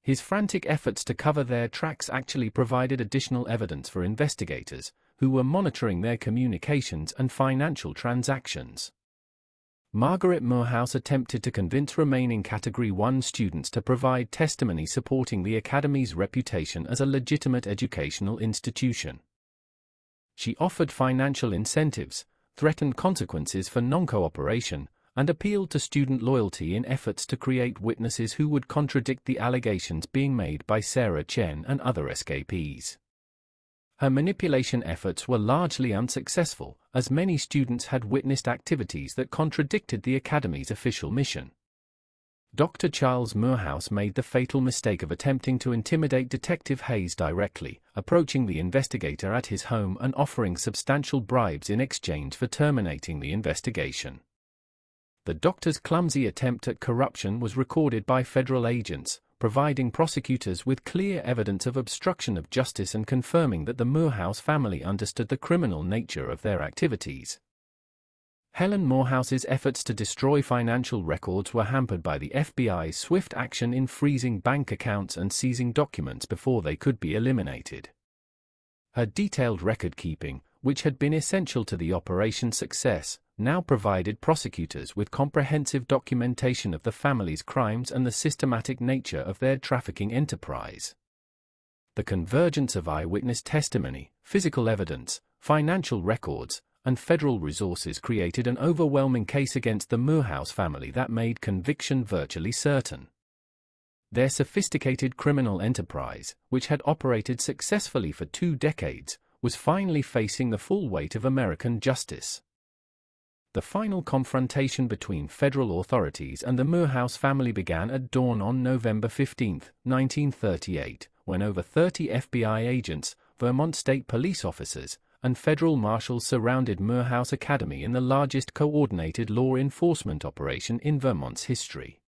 His frantic efforts to cover their tracks actually provided additional evidence for investigators, who were monitoring their communications and financial transactions. Margaret Moorhouse attempted to convince remaining Category 1 students to provide testimony supporting the Academy's reputation as a legitimate educational institution. She offered financial incentives, threatened consequences for non-cooperation, and appealed to student loyalty in efforts to create witnesses who would contradict the allegations being made by Sarah Chen and other escapees. Her manipulation efforts were largely unsuccessful, as many students had witnessed activities that contradicted the Academy's official mission. Dr. Charles Moorhouse made the fatal mistake of attempting to intimidate Detective Hayes directly, approaching the investigator at his home and offering substantial bribes in exchange for terminating the investigation. The doctor's clumsy attempt at corruption was recorded by federal agents, providing prosecutors with clear evidence of obstruction of justice and confirming that the Moorhouse family understood the criminal nature of their activities. Helen Moorhouse's efforts to destroy financial records were hampered by the FBI's swift action in freezing bank accounts and seizing documents before they could be eliminated. Her detailed record-keeping, which had been essential to the operation's success, now provided prosecutors with comprehensive documentation of the family's crimes and the systematic nature of their trafficking enterprise. The convergence of eyewitness testimony, physical evidence, financial records, and federal resources created an overwhelming case against the Moorhouse family that made conviction virtually certain. Their sophisticated criminal enterprise, which had operated successfully for 2 decades, was finally facing the full weight of American justice. The final confrontation between federal authorities and the Moorhouse family began at dawn on November 15, 1938, when over 30 FBI agents, Vermont State Police officers, and federal marshals surrounded Moorhouse Academy in the largest coordinated law enforcement operation in Vermont's history.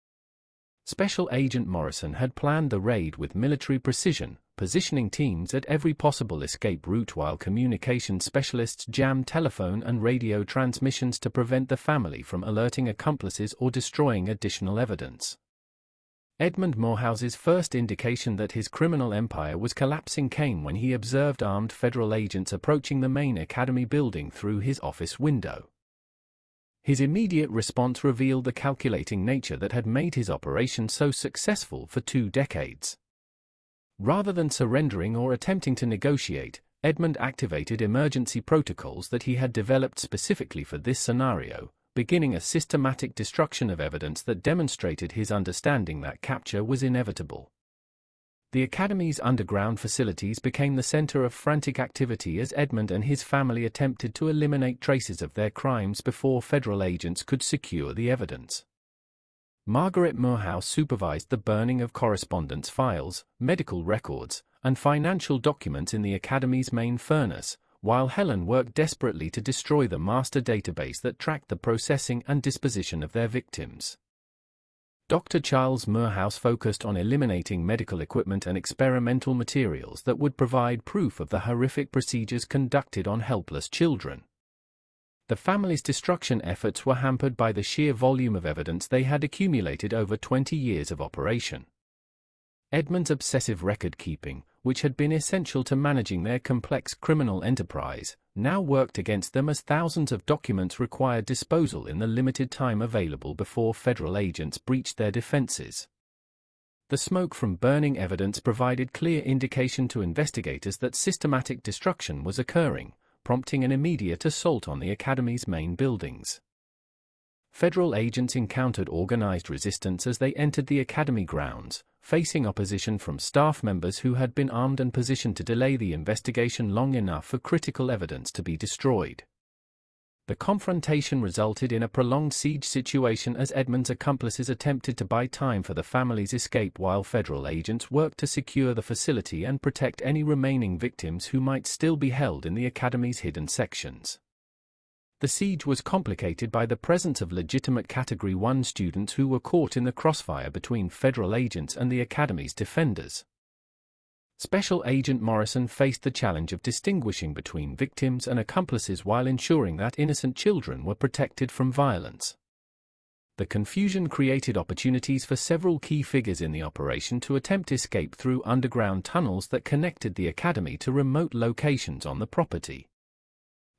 Special Agent Morrison had planned the raid with military precision, positioning teams at every possible escape route while communications specialists jammed telephone and radio transmissions to prevent the family from alerting accomplices or destroying additional evidence. Edmund Moorhouse's first indication that his criminal empire was collapsing came when he observed armed federal agents approaching the main academy building through his office window. His immediate response revealed the calculating nature that had made his operation so successful for 2 decades. Rather than surrendering or attempting to negotiate, Edmund activated emergency protocols that he had developed specifically for this scenario, beginning a systematic destruction of evidence that demonstrated his understanding that capture was inevitable. The Academy's underground facilities became the center of frantic activity as Edmund and his family attempted to eliminate traces of their crimes before federal agents could secure the evidence. Margaret Moorhouse supervised the burning of correspondence files, medical records, and financial documents in the Academy's main furnace, while Helen worked desperately to destroy the master database that tracked the processing and disposition of their victims. Dr. Charles Moorhouse focused on eliminating medical equipment and experimental materials that would provide proof of the horrific procedures conducted on helpless children. The family's destruction efforts were hampered by the sheer volume of evidence they had accumulated over 20 years of operation. Edmund's obsessive record-keeping, which had been essential to managing their complex criminal enterprise, now worked against them as thousands of documents required disposal in the limited time available before federal agents breached their defenses. The smoke from burning evidence provided clear indication to investigators that systematic destruction was occurring, prompting an immediate assault on the Academy's main buildings. Federal agents encountered organized resistance as they entered the Academy grounds, facing opposition from staff members who had been armed and positioned to delay the investigation long enough for critical evidence to be destroyed. The confrontation resulted in a prolonged siege situation as Edmund's accomplices attempted to buy time for the family's escape while federal agents worked to secure the facility and protect any remaining victims who might still be held in the Academy's hidden sections. The siege was complicated by the presence of legitimate Category 1 students who were caught in the crossfire between federal agents and the Academy's defenders. Special Agent Morrison faced the challenge of distinguishing between victims and accomplices while ensuring that innocent children were protected from violence. The confusion created opportunities for several key figures in the operation to attempt escape through underground tunnels that connected the Academy to remote locations on the property.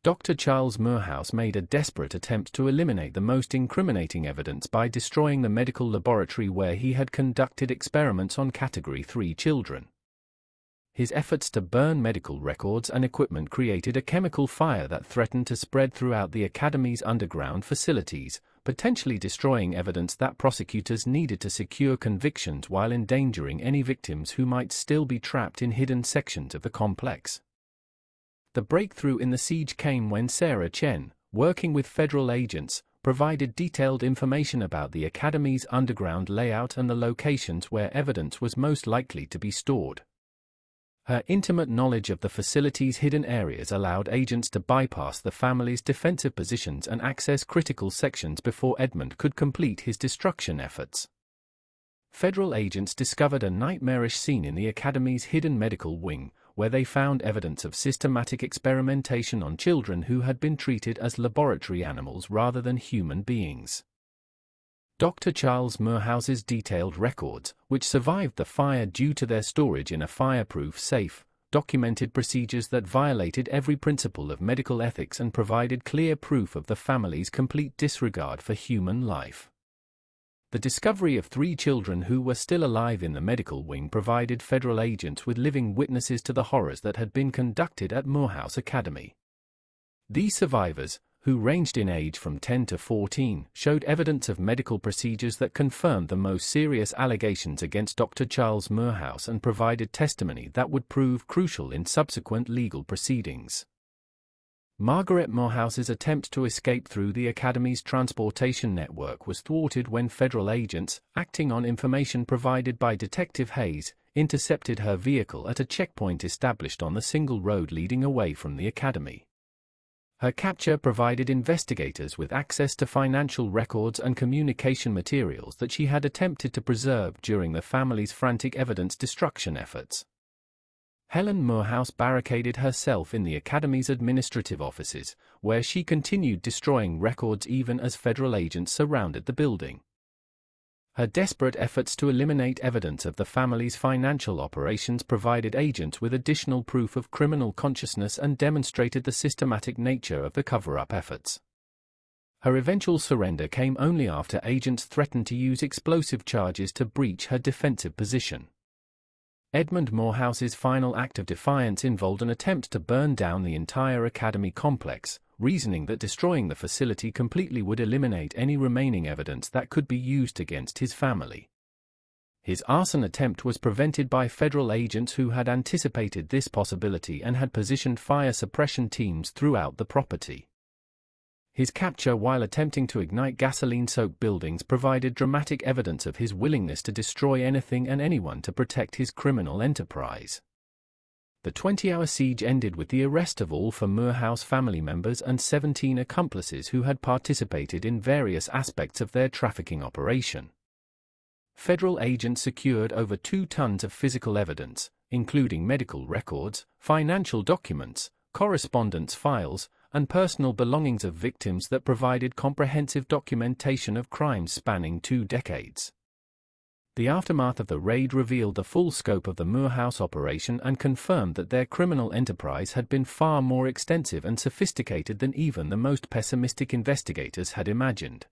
Dr. Charles Moorhouse made a desperate attempt to eliminate the most incriminating evidence by destroying the medical laboratory where he had conducted experiments on Category 3 children. His efforts to burn medical records and equipment created a chemical fire that threatened to spread throughout the Academy's underground facilities, potentially destroying evidence that prosecutors needed to secure convictions while endangering any victims who might still be trapped in hidden sections of the complex. The breakthrough in the siege came when Sarah Chen, working with federal agents, provided detailed information about the Academy's underground layout and the locations where evidence was most likely to be stored. Her intimate knowledge of the facility's hidden areas allowed agents to bypass the family's defensive positions and access critical sections before Edmund could complete his destruction efforts. Federal agents discovered a nightmarish scene in the Academy's hidden medical wing, where they found evidence of systematic experimentation on children who had been treated as laboratory animals rather than human beings. Dr. Charles Moorhouse's detailed records, which survived the fire due to their storage in a fireproof safe, documented procedures that violated every principle of medical ethics and provided clear proof of the family's complete disregard for human life. The discovery of 3 children who were still alive in the medical wing provided federal agents with living witnesses to the horrors that had been conducted at Moorhouse Academy. These survivors, who ranged in age from 10 to 14, showed evidence of medical procedures that confirmed the most serious allegations against Dr. Charles Moorhouse and provided testimony that would prove crucial in subsequent legal proceedings. Margaret Moorhouse's attempt to escape through the Academy's transportation network was thwarted when federal agents, acting on information provided by Detective Hayes, intercepted her vehicle at a checkpoint established on the single road leading away from the Academy. Her capture provided investigators with access to financial records and communication materials that she had attempted to preserve during the family's frantic evidence destruction efforts. Helen Moorhouse barricaded herself in the Academy's administrative offices, where she continued destroying records even as federal agents surrounded the building. Her desperate efforts to eliminate evidence of the family's financial operations provided agents with additional proof of criminal consciousness and demonstrated the systematic nature of the cover-up efforts. Her eventual surrender came only after agents threatened to use explosive charges to breach her defensive position. Edmund Moorhouse's final act of defiance involved an attempt to burn down the entire Academy complex, reasoning that destroying the facility completely would eliminate any remaining evidence that could be used against his family. His arson attempt was prevented by federal agents who had anticipated this possibility and had positioned fire suppression teams throughout the property. His capture while attempting to ignite gasoline-soaked buildings provided dramatic evidence of his willingness to destroy anything and anyone to protect his criminal enterprise. The 20-hour siege ended with the arrest of all Moorhouse family members and 17 accomplices who had participated in various aspects of their trafficking operation. Federal agents secured over 2 tons of physical evidence, including medical records, financial documents, correspondence files, and personal belongings of victims that provided comprehensive documentation of crimes spanning 2 decades. The aftermath of the raid revealed the full scope of the Moorhouse operation and confirmed that their criminal enterprise had been far more extensive and sophisticated than even the most pessimistic investigators had imagined.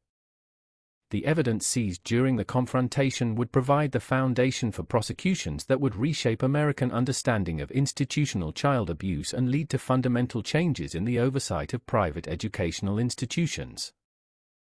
The evidence seized during the confrontation would provide the foundation for prosecutions that would reshape American understanding of institutional child abuse and lead to fundamental changes in the oversight of private educational institutions.